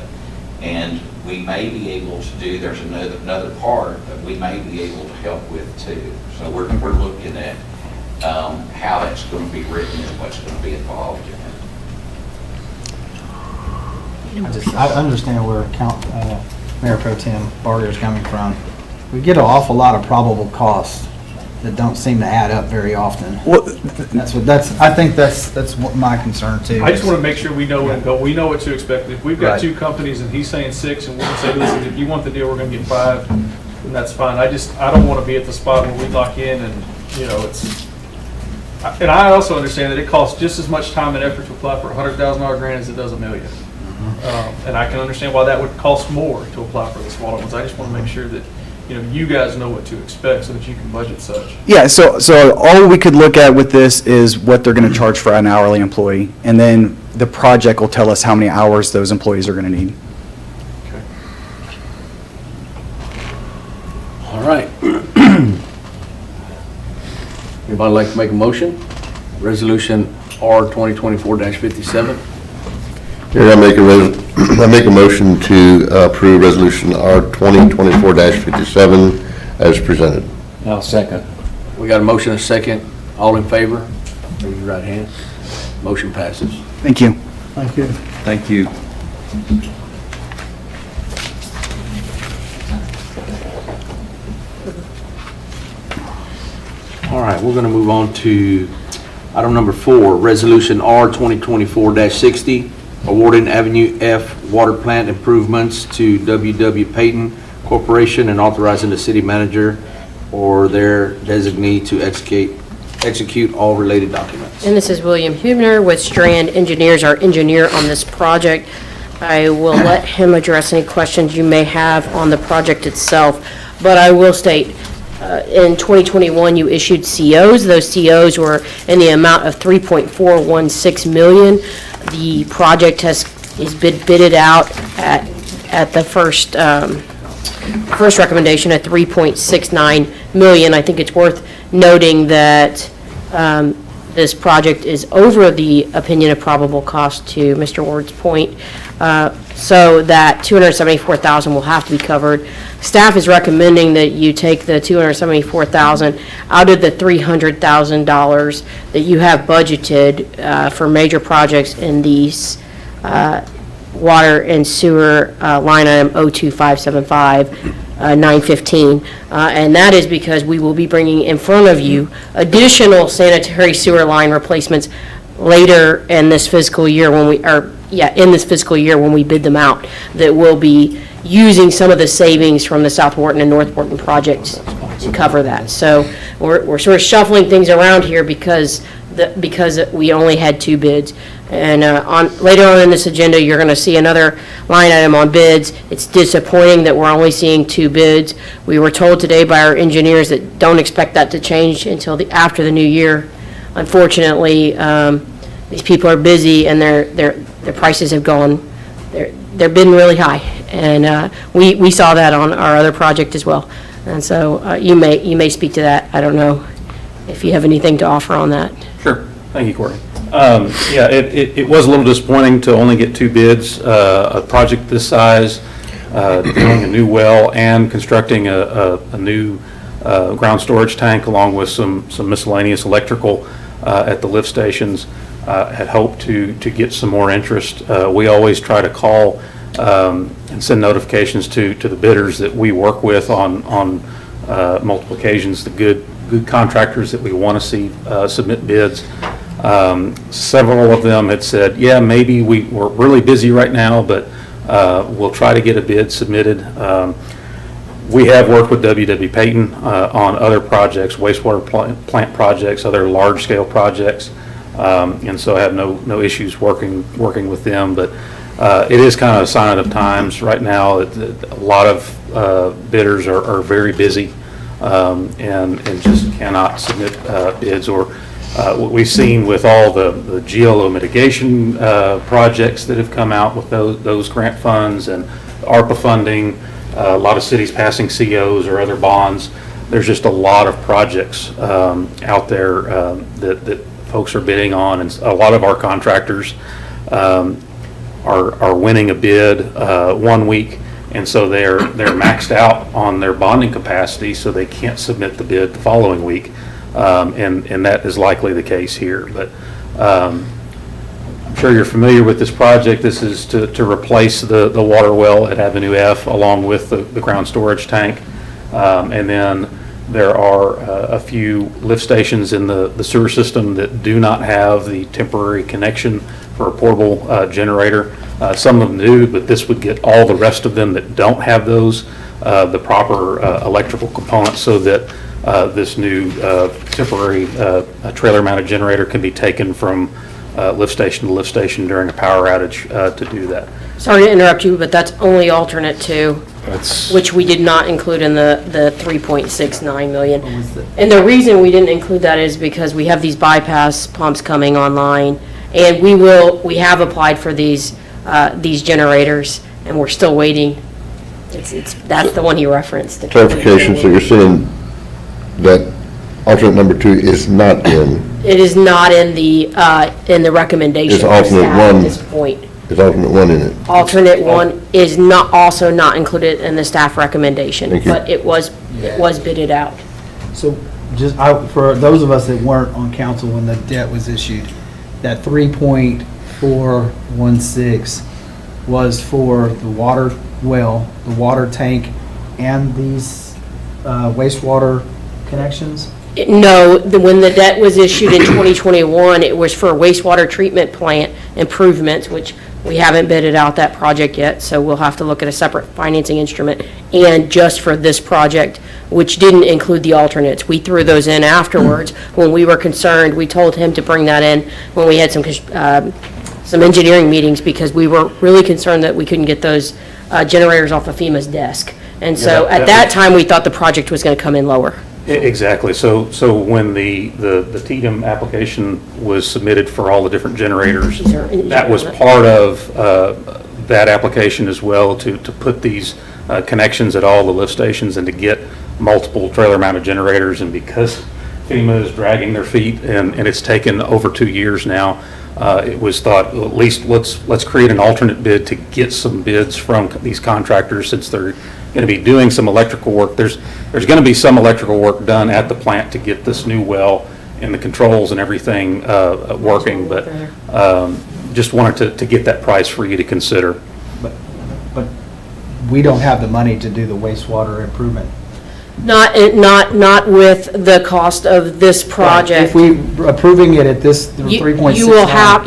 and we may be able to do, there's another part that we may be able to help with too. So we're looking at how that's going to be written and what's going to be involved in it. I understand where Mayor Pro Tem Barrier's coming from. We get an awful lot of probable costs that don't seem to add up very often. Well, I think that's what my concern too. I just want to make sure we know where to go. We know what to expect. If we've got Right. two companies and he's saying 6, and we can say, listen, if you want the deal, we're going to get 5, then that's fine. I don't want to be at the spot where we lock in and, and I also understand that it costs just as much time and effort to apply for a $100,000 grant as it does $1 million. And I can understand why that would cost more to apply for the smaller ones. I just want to make sure that, you guys know what to expect so that you can budget such. Yeah, so all we could look at with this is what they're going to charge for an hourly employee, and then the project will tell us how many hours those employees are going to need. Okay. All right. Anybody like to make a motion? Resolution R 2024-57? Here, I make a I make a motion to approve Resolution R 2024-57 as presented. I'll second. We got a motion and a second. All in favor? Raise your right hand. Motion passes. Thank you. Thank you. Thank you. All right, we're going to move on to item number 4, Resolution R 2024-60, awarding Avenue F water plant improvements to W.W. Payton Corporation and authorizing the city manager or their designee to execute all related documents. And this is William Hubner with Strand Engineers, our engineer on this project. I will let him address any questions you may have on the project itself, but I will state, in 2021, you issued COs. Those COs were in the amount of $3.416 million. The project is bidded out at the first recommendation at $3.69 million. I think it's worth noting that this project is over the opinion of probable cost, to Mr. Ward's point, so that $274,000 will have to be covered. Staff is recommending that you take the $274,000 out of the $300,000 that you have budgeted for major projects in these water and sewer line item 02575, 915. And that is because we will be bringing in front of you additional sanitary sewer line replacements later in this fiscal year when we bid them out, that will be using some of the savings from the South Wharton and North Wharton projects to cover that. So we're sort of shuffling things around here because we only had 2 bids. And later on in this agenda, you're going to see another line item on bids. It's disappointing that we're only seeing 2 bids. We were told today by our engineers that don't expect that to change until after the new year. Unfortunately, these people are busy and their prices have gone, they're bidding really high. And we saw that on our other project as well. And so you may speak to that. I don't know if you have anything to offer on that. Sure. Thank you, Courtney. Yeah, it was a little disappointing to only get 2 bids. A project this size, drilling a new well and constructing a new ground storage tank along with some miscellaneous electrical at the lift stations. Had hoped to get some more interest. We always try to call and send notifications to the bidders that we work with on multiple occasions, the good contractors that we want to see submit bids. Several of them had said, yeah, maybe we're really busy right now, but we'll try to get a bid submitted. We have worked with W.W. Payton on other projects, wastewater plant projects, other large-scale projects, and so I have no issues working with them. But it is kind of a sign of times right now. A lot of bidders are very busy and just cannot submit bids. Or what we've seen with all the GLO mitigation projects that have come out with those grant funds and ARPA funding, a lot of cities passing COs or other bonds. There's just a lot of projects out there that folks are bidding on, and a lot of our contractors are winning a bid 1 week, and so they're maxed out on their bonding capacity, so they can't submit the bid the following week, and that is likely the case here. But I'm sure you're familiar with this project. This is to replace the water well at Avenue F along with the ground storage tank. And then there are a few lift stations in the sewer system that do not have the temporary connection for a portable generator. Some of them do, but this would get all the rest of them that don't have those, the proper electrical components, so that this new temporary trailer-mounted generator can be taken from lift station to lift station during a power outage to do that. Sorry to interrupt you, but that's only alternate 2, which we did not include in the 3.69 million. And the reason we didn't include that is because we have these bypass pumps coming online, and we have applied for these generators, and we're still waiting. That's the one you referenced. Clarification, so you're saying that alternate number 2 is not in? It is not in the recommendation. Is for alternate staff 1? At this point. Is alternate one in it? Alternate one is also not included in the staff recommendation, Thank you. but it was bidded out. So just, for those of us that weren't on council when the debt was issued, that 3.416 was for the water well, the water tank, and these wastewater connections? No, when the debt was issued in 2021, it was for wastewater treatment plant improvements, which we haven't bidded out that project yet, so we'll have to look at a separate financing instrument. And just for this project, which didn't include the alternates. We threw those in afterwards. When we were concerned, we told him to bring that in when we had some engineering meetings, because we were really concerned that we couldn't get those generators off of FEMA's desk. And so at that time, we thought the project was going to come in lower. Exactly. So when the TDM application was submitted for all the different generators, that was part of that application as well, to put these connections at all the lift stations and to get multiple trailer-mounted generators. And because FEMA is dragging their feet and it's taken over 2 years now, it was thought, well, at least let's create an alternate bid to get some bids from these contractors, since they're going to be doing some electrical work. There's going to be some electrical work done at the plant to get this new well and the controls and everything working, but just wanted to get that price for you to consider. But we don't have the money to do the wastewater improvement. Not with the cost of this project. If we approving it at this 3.6. You'll have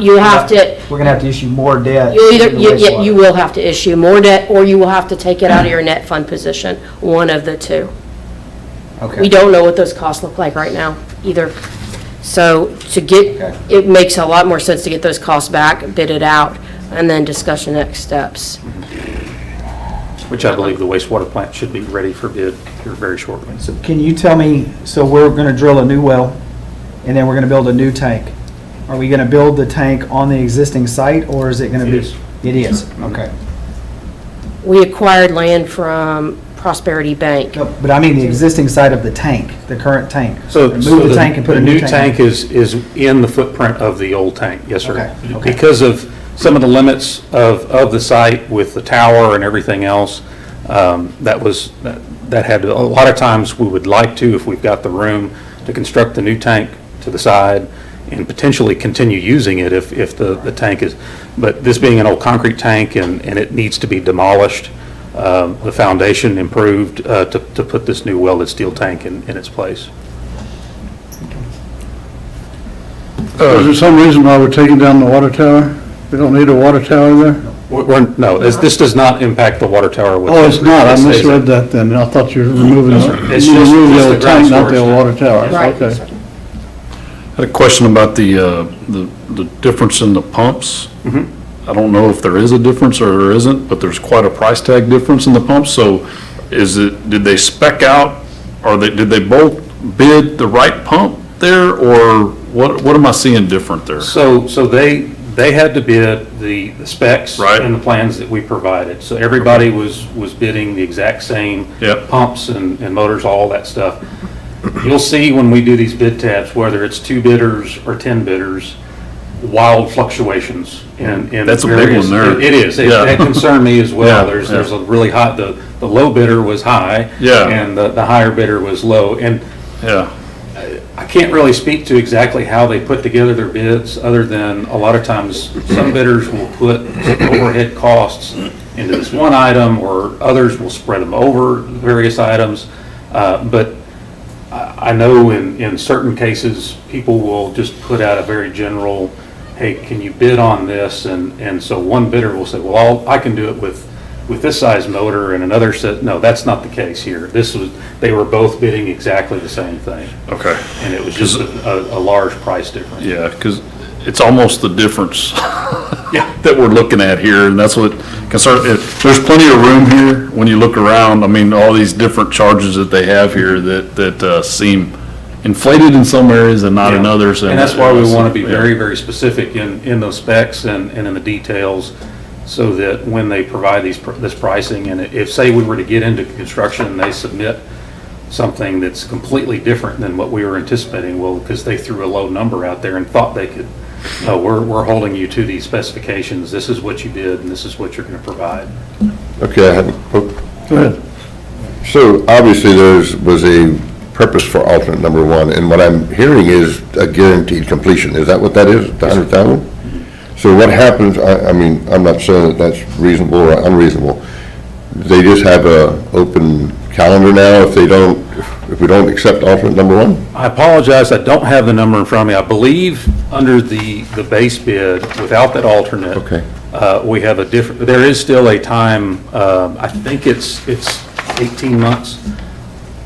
to. We're going to have to issue more debt. You will have to issue more debt, or you will have to take it out of your net fund position, one of the two. Okay. We don't know what those costs look like right now either. So it makes a lot more sense to get those costs back, bid it out, and then discuss the next steps. Which I believe the wastewater plant should be ready for bid here very shortly. So can you tell me, so we're going to drill a new well, and then we're going to build a new tank. Are we going to build the tank on the existing site, or is it going to be? It is, okay. We acquired land from Prosperity Bank. No, but I mean the existing site of the tank, the current tank. So Move the tank and put a new tank in. is in the footprint of the old tank, yes, sir. Okay. Because of some of the limits of the site with the tower and everything else, that had to, a lot of times we would like to, if we've got the room, to construct the new tank to the side and potentially continue using it if the tank is, but this being an old concrete tank and it needs to be demolished, the foundation improved to put this new welded steel tank in its place. Is there some reason why we're taking down the water tower? We don't need a water tower there? No, this does not impact the water tower. Oh, it's not, I misread that then, I thought you were removing the old tank, not the old water tower, Right. okay. I had a question about the difference in the pumps. I don't know if there is a difference or there isn't, but there's quite a price tag difference in the pumps. So did they spec out, or did they both bid the right pump there, or what am I seeing different there? So they had to bid the specs Right. and the plans that we provided. So everybody was bidding the exact same Yep. pumps and motors, all that stuff. You'll see when we do these bid tabs, whether it's 2 bidders or 10 bidders, wild fluctuations in That's a big various- one there. It is. Yeah. That concerned me as well. Yeah, There's a really high, the low bidder was high. Yeah. And the higher bidder was low. And Yeah, I can't really speak to exactly how they put together their bids, other than a lot of times some bidders will put overhead costs into this one item, or others will spread them over various items. But I know in certain cases, people will just put out a very general, hey, can you bid on this? And so one bidder will say, well, I can do it with this size motor, and another said, no, that's not the case here. They were both bidding exactly the same thing. okay. And it was just a large price difference. Yeah, because it's almost the difference Yeah. that we're looking at here, and that's what there's plenty of room here when you look around. I mean, all these different charges that they have here that seem inflated in some areas and not in Yeah. others. And that's why we want to be very, very specific in those specs and in the details, so that when they provide this pricing, and if, say, we were to get into construction and they submit something that's completely different than what we were anticipating, well, because they threw a low number out there and thought they could no, we're holding you to these specifications. This is what you did, and this is what you're going to provide. Okay, I have, Go ahead. so obviously was a purpose for alternate number one, and what I'm hearing is a guaranteed completion. Is that what that is, the 100,000? So what happens, I mean, I'm not saying that that's reasonable or unreasonable. They just have a open calendar now if we don't accept alternate number one? I apologize, I don't have the number in front of me. I believe under the base bid, without that alternate, Okay. we have a different, there is still a time, I think it's 18 months.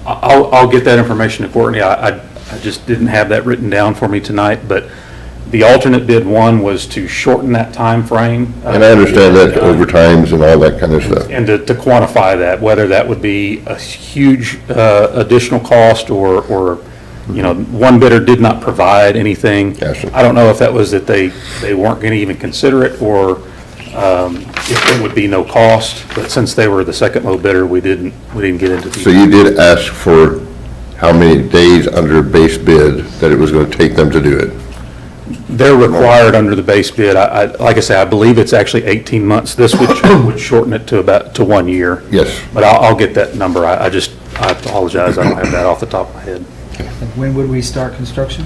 I'll get that information to Courtney. I just didn't have that written down for me tonight, but the alternate bid one was to shorten that time frame. And I understand that overtimes and all that kind of stuff. And to quantify that, whether that would be a huge additional cost or, you know, one bidder did not provide anything. Gotcha. I don't know if that was that they weren't going to even consider it or if it would be no cost, but since they were the second low bidder, we didn't get into So the. you did ask for how many days under base bid that it was going to take them to do it? They're required under the base bid. Like I say, I believe it's actually 18 months. This would shorten it to 1 year. Yes. But I'll get that number. I apologize, I don't have that off the top of my head. When would we start construction?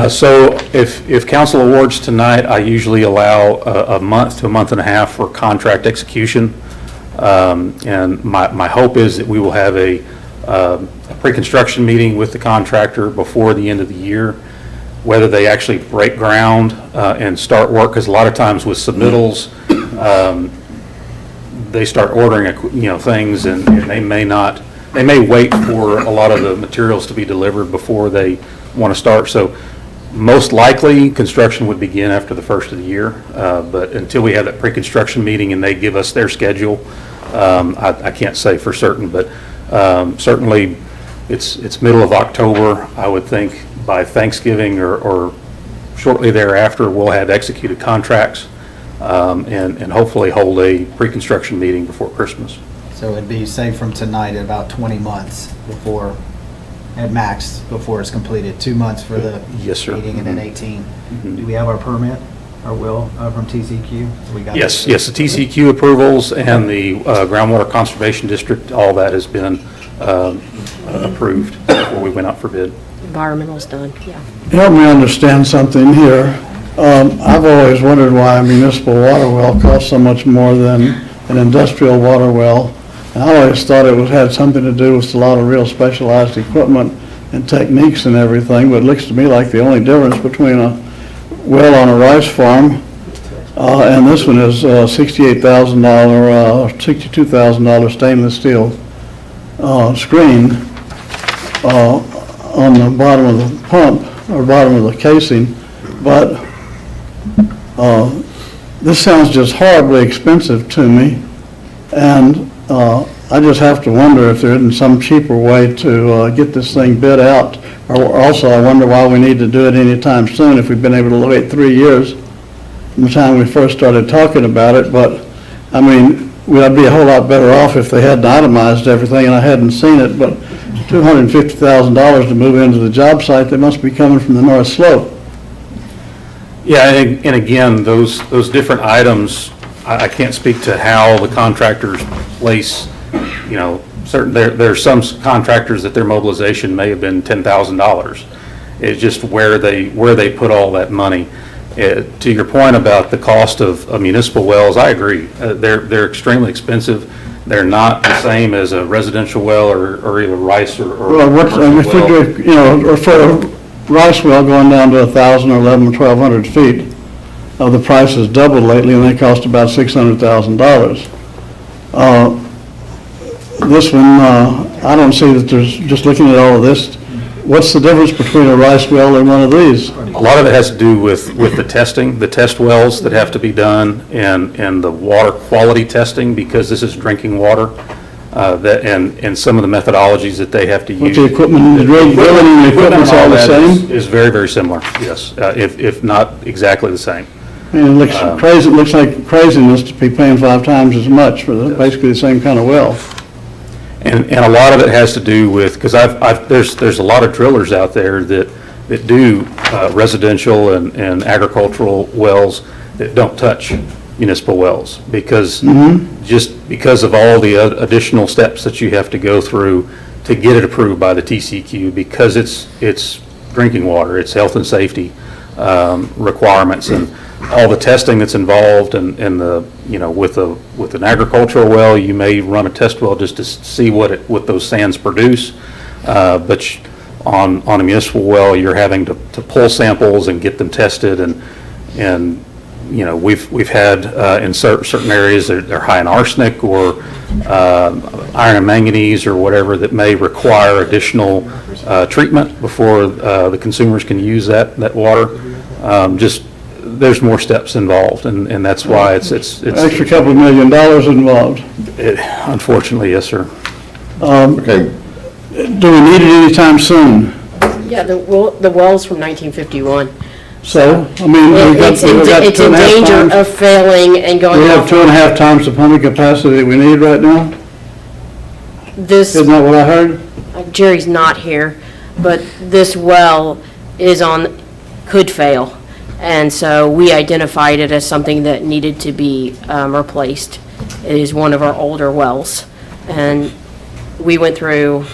So if council awards tonight, I usually allow a month to a month and a half for contract execution. And my hope is that we will have a pre-construction meeting with the contractor before the end of the year, whether they actually break ground and start work, because a lot of times with submittals, they start ordering, things, and they may wait for a lot of the materials to be delivered before they want to start. So most likely, construction would begin after the first of the year, but until we have that pre-construction meeting and they give us their schedule, I can't say for certain, but certainly it's middle of October. I would think by Thanksgiving or shortly thereafter, we'll have executed contracts and hopefully hold a pre-construction meeting before Christmas. So it'd be, say, from tonight, about 20 months before, at max, before it's completed. 2 months for the Yes, sir. meeting and then 18. Do we have our permit, our will, from TCQ? We got Yes, the TCQ approvals and the Groundwater Conservation District, all that has been approved before we went out for bid. Environmental's done, yeah. Help me understand something here. I've always wondered why a municipal water well costs so much more than an industrial water well. And I always thought it had something to do with a lot of real specialized equipment and techniques and everything, but it looks to me like the only difference between a well on a rice farm and this one is $68,000, $62,000 stainless steel screen on the bottom of the pump, or bottom of the casing, but this sounds just horribly expensive to me, and I just have to wonder if there isn't some cheaper way to get this thing bid out, or also I wonder why we need to do it anytime soon if we've been able to wait 3 years from the time we first started talking about it, but I mean, we'd be a whole lot better off if they hadn't itemized everything and I hadn't seen it, but $250,000 to move into the job site, they must be coming from the North Slope. Yeah, and again, those different items, I can't speak to how the contractors place, certain, there's some contractors that their mobilization may have been $10,000. It's just where they put all that money. To your point about the cost of municipal wells, I agree. They're extremely expensive. They're not the same as a residential well or either rice or Well, commercial well. or for a rice well going down to 1,000 or 1,100, 1,200 feet, the price has doubled lately and they cost about $600,000. This one, I don't see that there's, just looking at all of this, what's the difference between a rice well and one of these? A lot of it has to do with the testing, the test wells that have to be done, and the water quality testing, because this is drinking water, and some of the methodologies that they have to use. What's the equipment, the drilling and the equipment's all the same? Is very, very similar, yes, if not exactly the same. And it looks crazy, it looks like craziness to be paying 5 times as much for basically the same kind of well. And a lot of it has to do with, because there's a lot of drillers out there that that do residential and agricultural wells that don't touch municipal wells, because, just because of all the additional steps that you have to go through to get it approved by the TCQ, because it's drinking water, it's health and safety requirements, and all the testing that's involved, and the, with an agricultural well, you may run a test well just to see what those sands produce, but on a municipal well, you're having to pull samples and get them tested, and we've had in certain areas they're high in arsenic or iron and manganese or whatever that may require additional treatment before the consumers can use that water. There's more steps involved, and that's why it's Extra couple of $1 million involved. Unfortunately, yes, sir. Okay, Do we need it anytime soon? Yeah, the well's from 1951. So, I mean, we've got It's in 2.5 danger times. of failing and going We have off. 2.5 times the pumping capacity that we need right now? This, Isn't that what I heard? Jerry's not here, but this well could fail. And so we identified it as something that needed to be replaced. It is one of our older wells. And we went through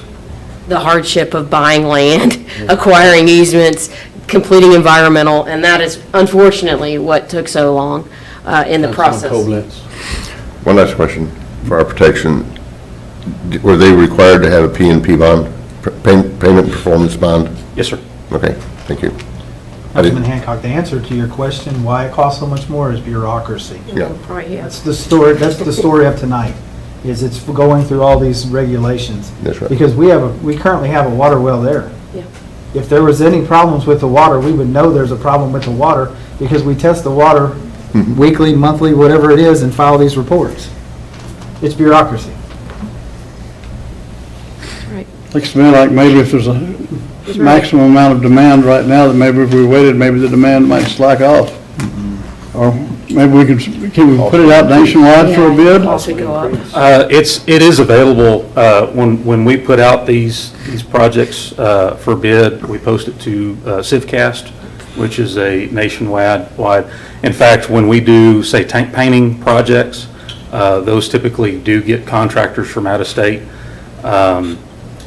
the hardship of buying land, acquiring easements, completing environmental, and that is unfortunately what took so long in the process. one last question for our protection. Were they required to have a P&P bond, payment performance bond? Yes, sir. Okay, thank you. Councilman Hancock, the answer to your question, why it costs so much more, is bureaucracy. Yeah. Right here. That's the story of tonight, is it's going through all these regulations. That's right. Because we currently have a water well there. Yeah. If there was any problems with the water, we would know there's a problem with the water, because we test the water weekly, monthly, whatever it is, and file these reports. It's bureaucracy. Looks to me like maybe if there's a maximum amount of demand right now, that maybe if we waited, maybe the demand might slack off. Or maybe can we put it out nationwide for a bid? Also go up. It is available, when we put out these projects for bid, we post it to CivCast, which is a nationwide. In fact, when we do, say, tank painting projects, those typically do get contractors from out of state.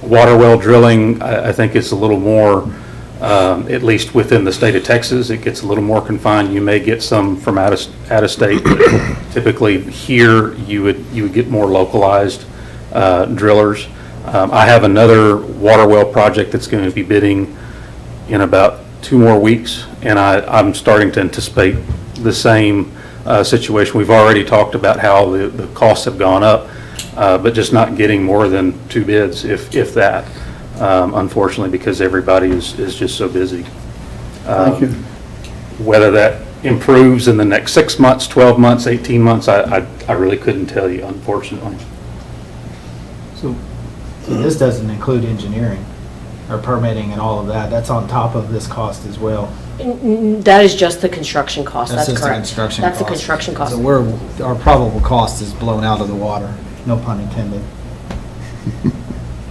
Water well drilling, I think is a little more, at least within the state of Texas, it gets a little more confined. You may get some from out of state. Typically here, you would get more localized drillers. I have another water well project that's going to be bidding in about 2 more weeks, and I'm starting to anticipate the same situation. We've already talked about how the costs have gone up, but just not getting more than 2 bids, if that, unfortunately, because everybody is just so busy. Thank you. Whether that improves in the next 6 months, 12 months, 18 months, I really couldn't tell you, unfortunately. So this doesn't include engineering or permitting and all of that. That's on top of this cost as well. That is just the construction cost, that's just the correct. construction That's the cost. construction cost. So our probable cost is blown out of the water, no pun intended.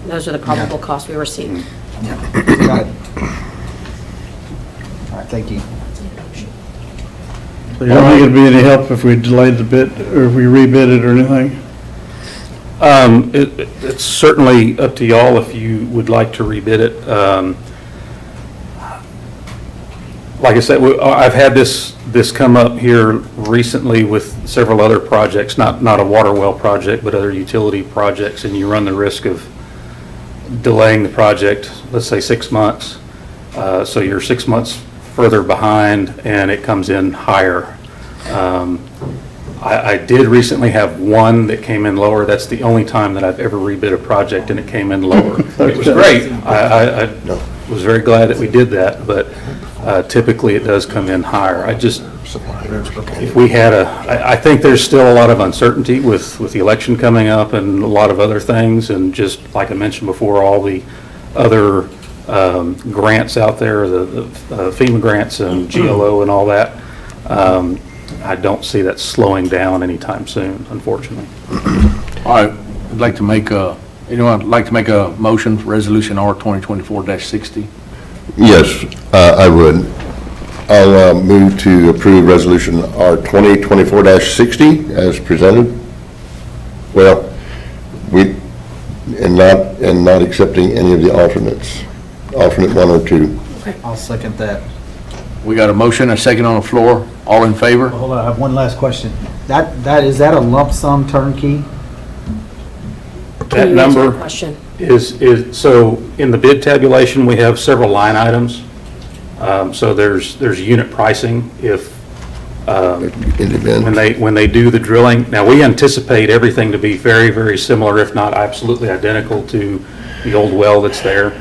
Those are the probable costs we received. Got it. All right, thank you. So you don't think it'd be any help if we delayed the bid, or if we rebid it or anything? It's certainly up to y'all if you would like to rebid it. Like I said, I've had this come up here recently with several other projects, not a water well project, but other utility projects, and you run the risk of delaying the project, let's say 6 months. So you're 6 months further behind, and it comes in higher. I did recently have one that came in lower. That's the only time that I've ever rebid a project and it came in lower. It was great. I was very glad that we did that, but typically it does come in higher. If we had I think there's still a lot of uncertainty with the election coming up and a lot of other things, and just like I mentioned before, all the other grants out there, the FEMA grants and GLO and all that. I don't see that slowing down anytime soon, unfortunately. All right, I'd like to make anyone like to make a motion for Resolution R 2024-60? Yes, I would. I'll move to approve Resolution R 2024-60 as presented. Well, and not accepting any of the alternates, alternate 1 or 2. I'll second that. We got a motion, a second on the floor. All in favor? Hold on, I have one last question. Is that a lump sum turnkey? That Can you answer the number question? is, so in the bid tabulation, we have several line items. So there's unit pricing if, In the event. when they do the drilling. Now, we anticipate everything to be very, very similar, if not absolutely identical to the old well that's there.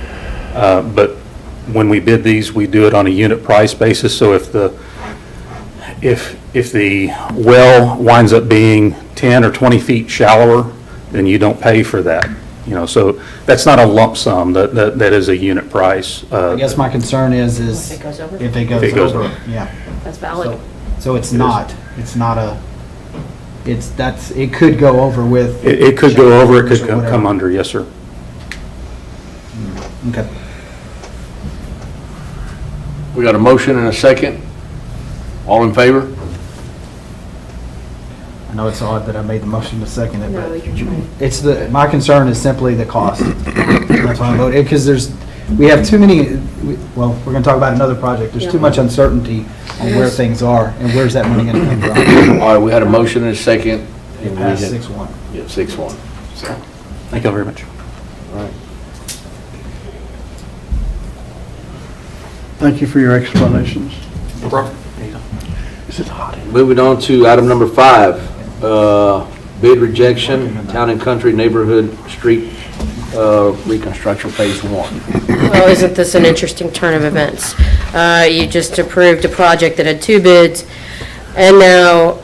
But when we bid these, we do it on a unit price basis. So if the well winds up being 10 or 20 feet shallower, then you don't pay for that. You know, so that's not a lump sum, that is a unit price. I guess my concern is If it goes over? if it If it goes goes over, over. yeah. That's valid. So it's not it could go over with. It could go over, it could Or whatever. come under, yes, sir. Okay. We got a motion and a second. All in favor? I know it's odd that I made the motion to second it, No, but you're trying. my concern is simply the cost. That's why I voted, because we have too many, well, we're gonna talk about another project. There's too much uncertainty on where things are and where's that money gonna come from. All right, we had a motion and a second. It passed 6-1. Yeah, 6-1. So, Thank you very much. all right. Thank you for your explanations. No problem. Moving on to item number 5, bid rejection, Town and Country Neighborhood Street Reconstruction Phase 1. Well, isn't this an interesting turn of events? You just approved a project that had 2 bids, and now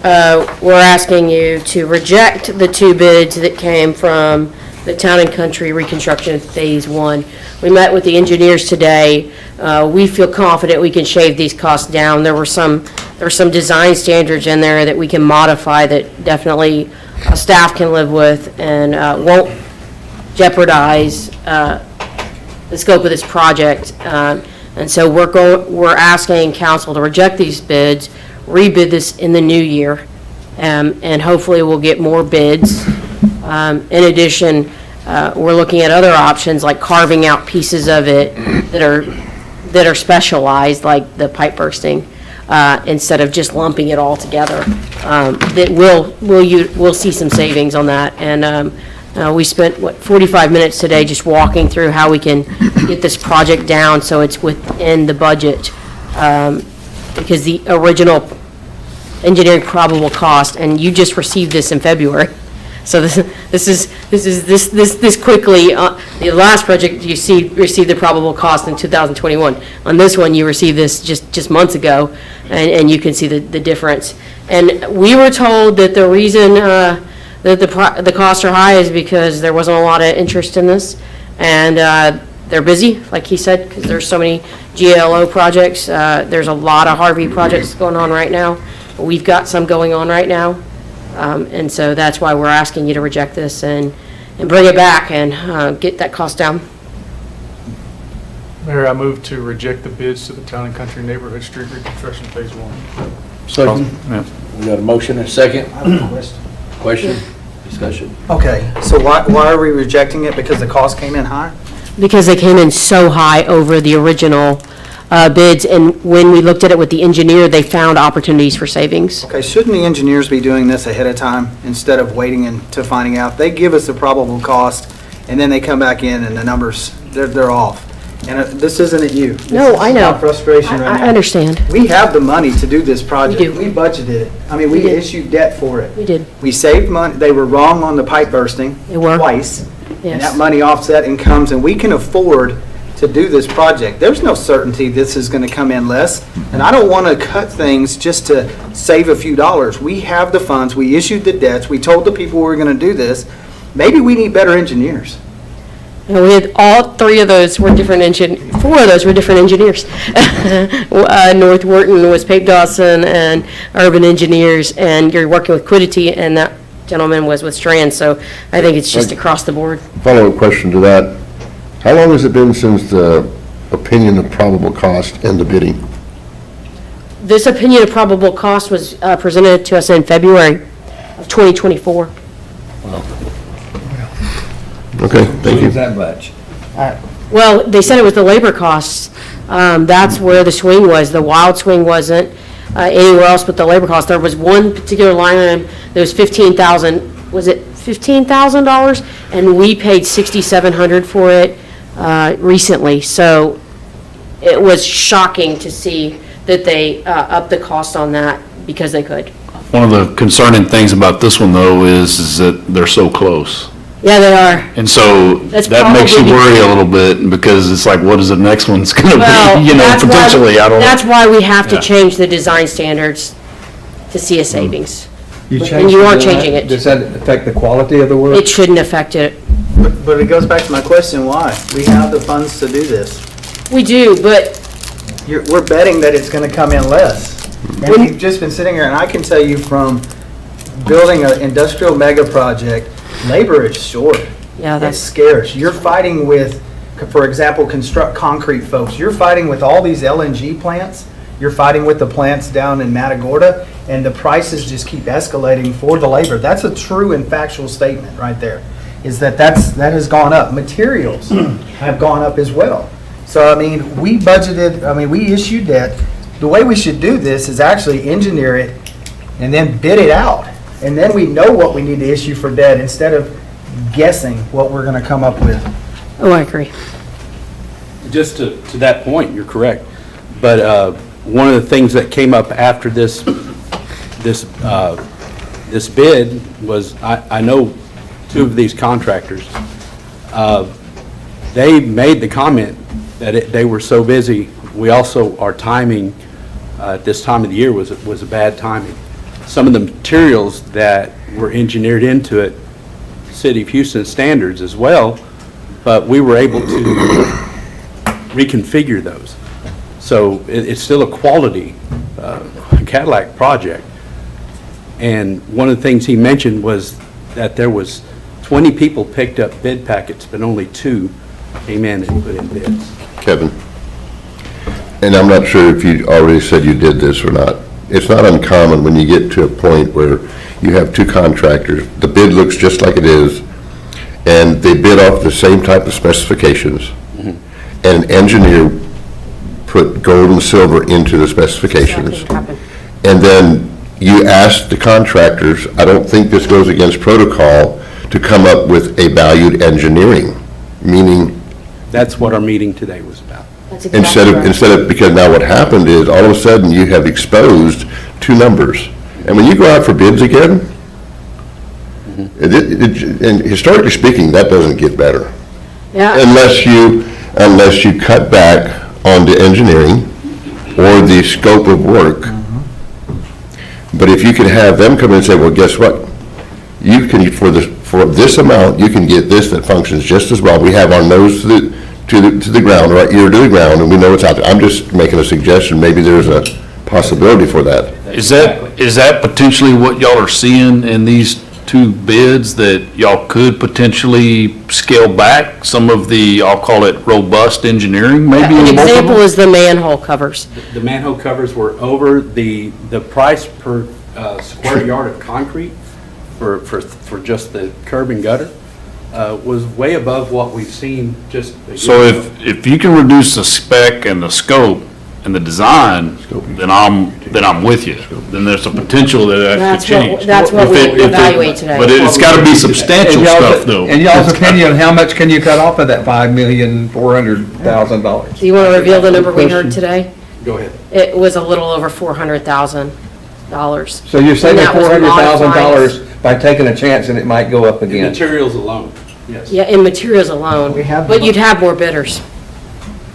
we're asking you to reject the 2 bids that came from the Town and Country Reconstruction Phase 1. We met with the engineers today. We feel confident we can shave these costs down. There were some design standards in there that we can modify that definitely staff can live with and won't jeopardize the scope of this project. And so we're asking council to reject these bids, rebid this in the new year, and hopefully we'll get more bids. In addition, we're looking at other options like carving out pieces of it that are specialized, like the pipe bursting, instead of just lumping it all together. That we'll see some savings on that. And we spent, 45 minutes today just walking through how we can get this project down so it's within the budget. Because the original engineering probable cost, and you just received this in February. So this quickly, the last project you received the probable cost in 2021. On this one, you received this just months ago, and you can see the difference. And we were told that the reason that the costs are high is because there wasn't a lot of interest in this, and they're busy, like he said, because there's so many GLO projects. There's a lot of Harvey projects going on right now. We've got some going on right now. And so that's why we're asking you to reject this and bring it back and get that cost down. Mayor, I move to reject the bids to the Town and Country Neighborhood Street Reconstruction Phase 1. Second. We got a motion and a second. I have a question. Question? Discussion? Okay, so why are we rejecting it? Because the cost came in high? Because they came in so high over the original bids, and when we looked at it with the engineer, they found opportunities for savings. Okay, shouldn't the engineers be doing this ahead of time instead of waiting to finding out? They give us the probable cost, and then they come back in and the numbers, they're off. And this isn't at you. No, I know. This is my frustration right now. I understand. We have the money to do this project. We do. We budgeted it. I mean, We we did. issued debt for it. We did. We saved money. They were wrong on the pipe bursting. They were. Twice. And that Yes. money offset and comes, and we can afford to do this project. There's no certainty this is going to come in less, and I don't want to cut things just to save a few dollars. We have the funds, we issued the debts, we told the people we were going to do this. Maybe we need better engineers. And we had all 3 of those were different 4 of those were different engineers. North Wharton was Pape Dawson and Urban Engineers, and you're working with Quiddity, and that gentleman was with Strand, so I think it's just across the board. Follow-up question to that. How long has it been since the opinion of probable cost and the bidding? This opinion of probable cost was presented to us in February of 2024. Okay, thank you. that much. Well, they said it was the labor costs. That's where the swing was. The wild swing wasn't anywhere else but the labor cost. There was one particular line item that was $15,000, was it $15,000? And we paid $6,700 for it recently. So it was shocking to see that they upped the cost on that because they could. One of the concerning things about this one, though, is that they're so close. Yeah, they are. And so That's that makes you probably- worry a little bit, because it's like, what is the next one's gonna Well, be, that's why- potentially, I don't know. That's why we have to Yeah. change the design standards to see a savings. You And changed you the are design? changing it. Does that affect the quality of the work? It shouldn't affect it. But it goes back to my question, why? We have the funds to do this. We do, but We're betting that it's gonna come in less. And we've just been sitting here, and I can tell you from building an industrial mega project, labor is short. yeah, It's that's, scarce. You're fighting with, for example, construct concrete folks. You're fighting with all these LNG plants. You're fighting with the plants down in Matagorda, and the prices just keep escalating for the labor. That's a true and factual statement right there, is that that has gone up. Materials have gone up as well. So, I mean, we issued debt. The way we should do this is actually engineer it and then bid it out. And then we know what we need to issue for debt instead of guessing what we're going to come up with. oh, I agree. Just to that point, you're correct. But one of the things that came up after this bid was, I know two of these contractors. They made the comment that they were so busy. We also, our timing at this time of the year was a bad timing. Some of the materials that were engineered into it, City of Houston standards as well, but we were able to reconfigure those. So it's still a quality Cadillac project. And one of the things he mentioned was that there was 20 people picked up bid packets, but only 2 came in and put in bids. Kevin, and I'm not sure if you already said you did this or not. It's not uncommon when you get to a point where you have 2 contractors, the bid looks just like it is, and they bid off the same type of specifications, and an engineer put gold and silver into the specifications. Exactly what happened. And then you ask the contractors, I don't think this goes against protocol, to come up with a valued engineering, meaning That's what our meeting today was about. That's exactly right. instead of, because now what happened is, all of a sudden, you have exposed 2 numbers. And when you go out for bids again, and historically speaking, that doesn't get better. Yeah, Unless you cut back on the engineering or the scope of work. But if you can have them come in and say, well, guess what? You can, for this amount, you can get this that functions just as well. We have our nose to the ground, or our ear to the ground, and we know what's out there. I'm just making a suggestion, maybe there's a possibility for that. Is that potentially what y'all are seeing in these 2 bids, that y'all could potentially scale back some of the, I'll call it robust engineering, maybe? an in both of example them? is the manhole covers. The manhole covers were over the price per square yard of concrete for just the curb and gutter was way above what we've seen just a year So ago. if you can reduce the spec and the scope and the design, then I'm with you. Then there's a potential that could change. That's what If we it- evaluate today. But it's gotta be substantial stuff, though. In y'all's opinion, how much can you cut off of that $5,400,000? Do you want to reveal the number we heard today? Go ahead. It was a little over $400,000. So you're saving And that was $400,000 by taking a chance and it might go up In again? materials alone, yes. Yeah, in materials alone. We have But the- you'd have more bidders,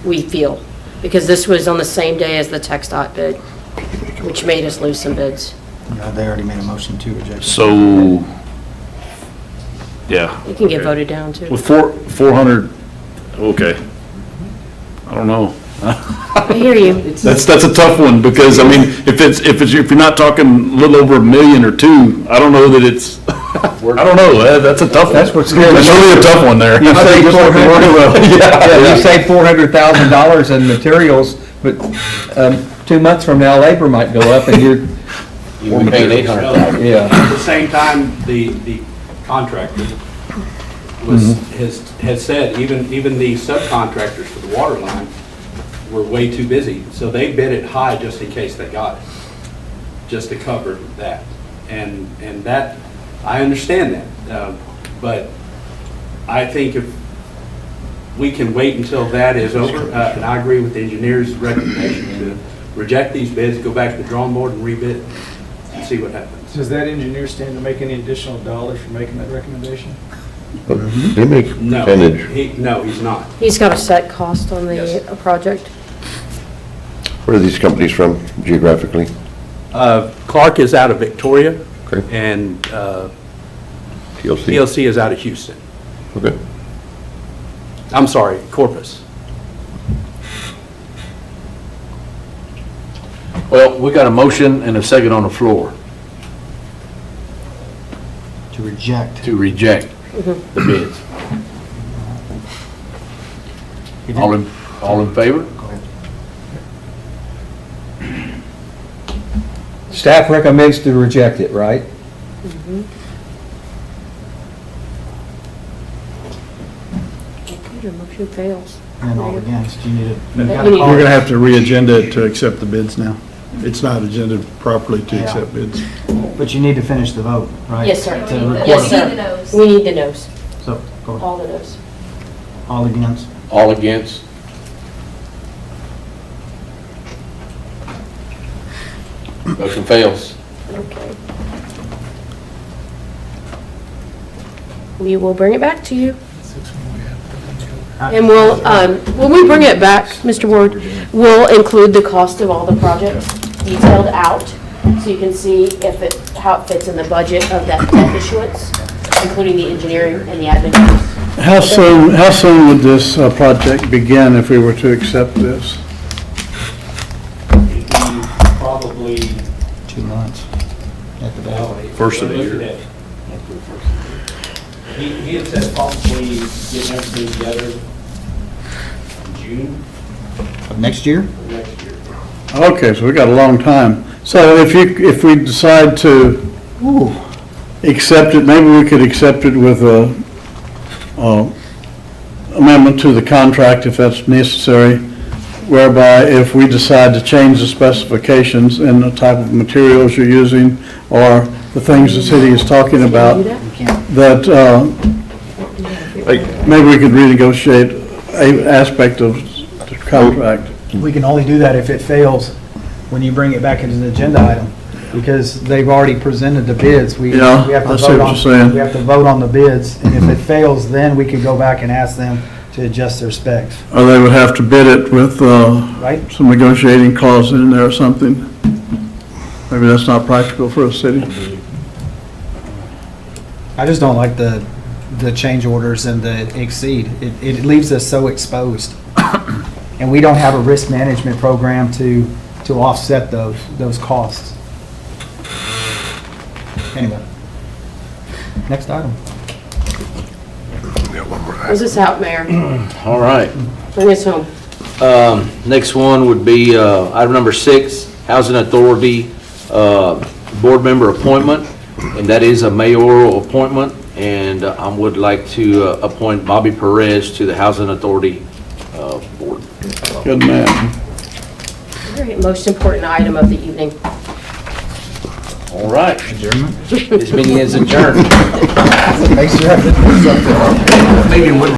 we feel, because this was on the same day as the TxDOT bid, which made us lose some bids. They already made a motion to reject. So, yeah. It can get okay. voted down, too. With 400, okay. I don't know. I hear you. That's a tough one, because, I mean, if you're not talking a little over $1 million or $2 million, I don't know that it's, I don't know, that's a tough one. That's what's scary. That's really a tough one there. You say You save $400,000 in materials, but 2 months from now, labor might go up and you're, You'll be paying $800,000. yeah. At the same time, the contractor has said, even the subcontractors for the water line were way too busy, so they bid it high just in case they got it, just to cover that. And that, I understand that, but I think if we can wait until that is over, and I agree with the engineer's recommendation to reject these bids, go back to the drawing board and rebid and see what happens. Does that engineer stand to make any additional dollars for making that recommendation? They make No, tonnage. no, he's not. He's got a set cost on the Yes. project. Where are these companies from geographically? Clark is out of Victoria, Okay. and TLC? PLC is out of Houston. Okay. I'm sorry, Corpus. Well, we got a motion and a second on the floor To reject. to reject the bids. All in favor? Staff recommends to reject it, right? Okay, your motion fails. And all against, you need You to. need- We're gonna have to re-agenda it to accept the bids now. It's not agendaed properly to Yeah. accept bids. But you need to finish the vote, right? Yes, sir. To record Yes, it. sir. We need the no's, So, go ahead. all the no's. All against? All against? Motion fails. Okay. We will bring it back to you. And we'll, when we bring it back, Mr. Ward, we'll include the cost of all the projects detailed out, so you can see how it fits in the budget of that debt issuance, including the engineering and the admin fees. How soon would this project begin if we were to accept this? Probably 2 months at the best. First of the year. He had said probably getting everything together in June Of next year? of next year. Okay, so we got a long time. So if we decide to accept it, maybe we could accept it with a amendment to the contract if that's necessary, whereby if we decide to change the specifications and the type of materials you're using or the things the city is talking about, that maybe we could renegotiate an aspect of the contract. We can only do that if it fails when you bring it back as an agenda item, because they've already presented the bids. We Yeah, have to I see vote what on- you're saying. We have to vote on the bids, and if it fails, then we could go back and ask them to adjust their specs, Or they would have to bid it with right? some negotiating clause in there or something. Maybe that's not practical for a city. I just don't like the change orders and the exceed. It leaves us so exposed. And we don't have a risk management program to offset those costs. Anyway. Next item. Close this out, Mayor. All right. Bring us home. Next one would be item number 6, Housing Authority Board Member Appointment, and that is a mayoral appointment, and I would like to appoint Bobby Perez to the Housing Authority Board. Good man. All right, most important item of the evening. All right. This meeting is adjourned. Make sure I didn't do something. Meeting would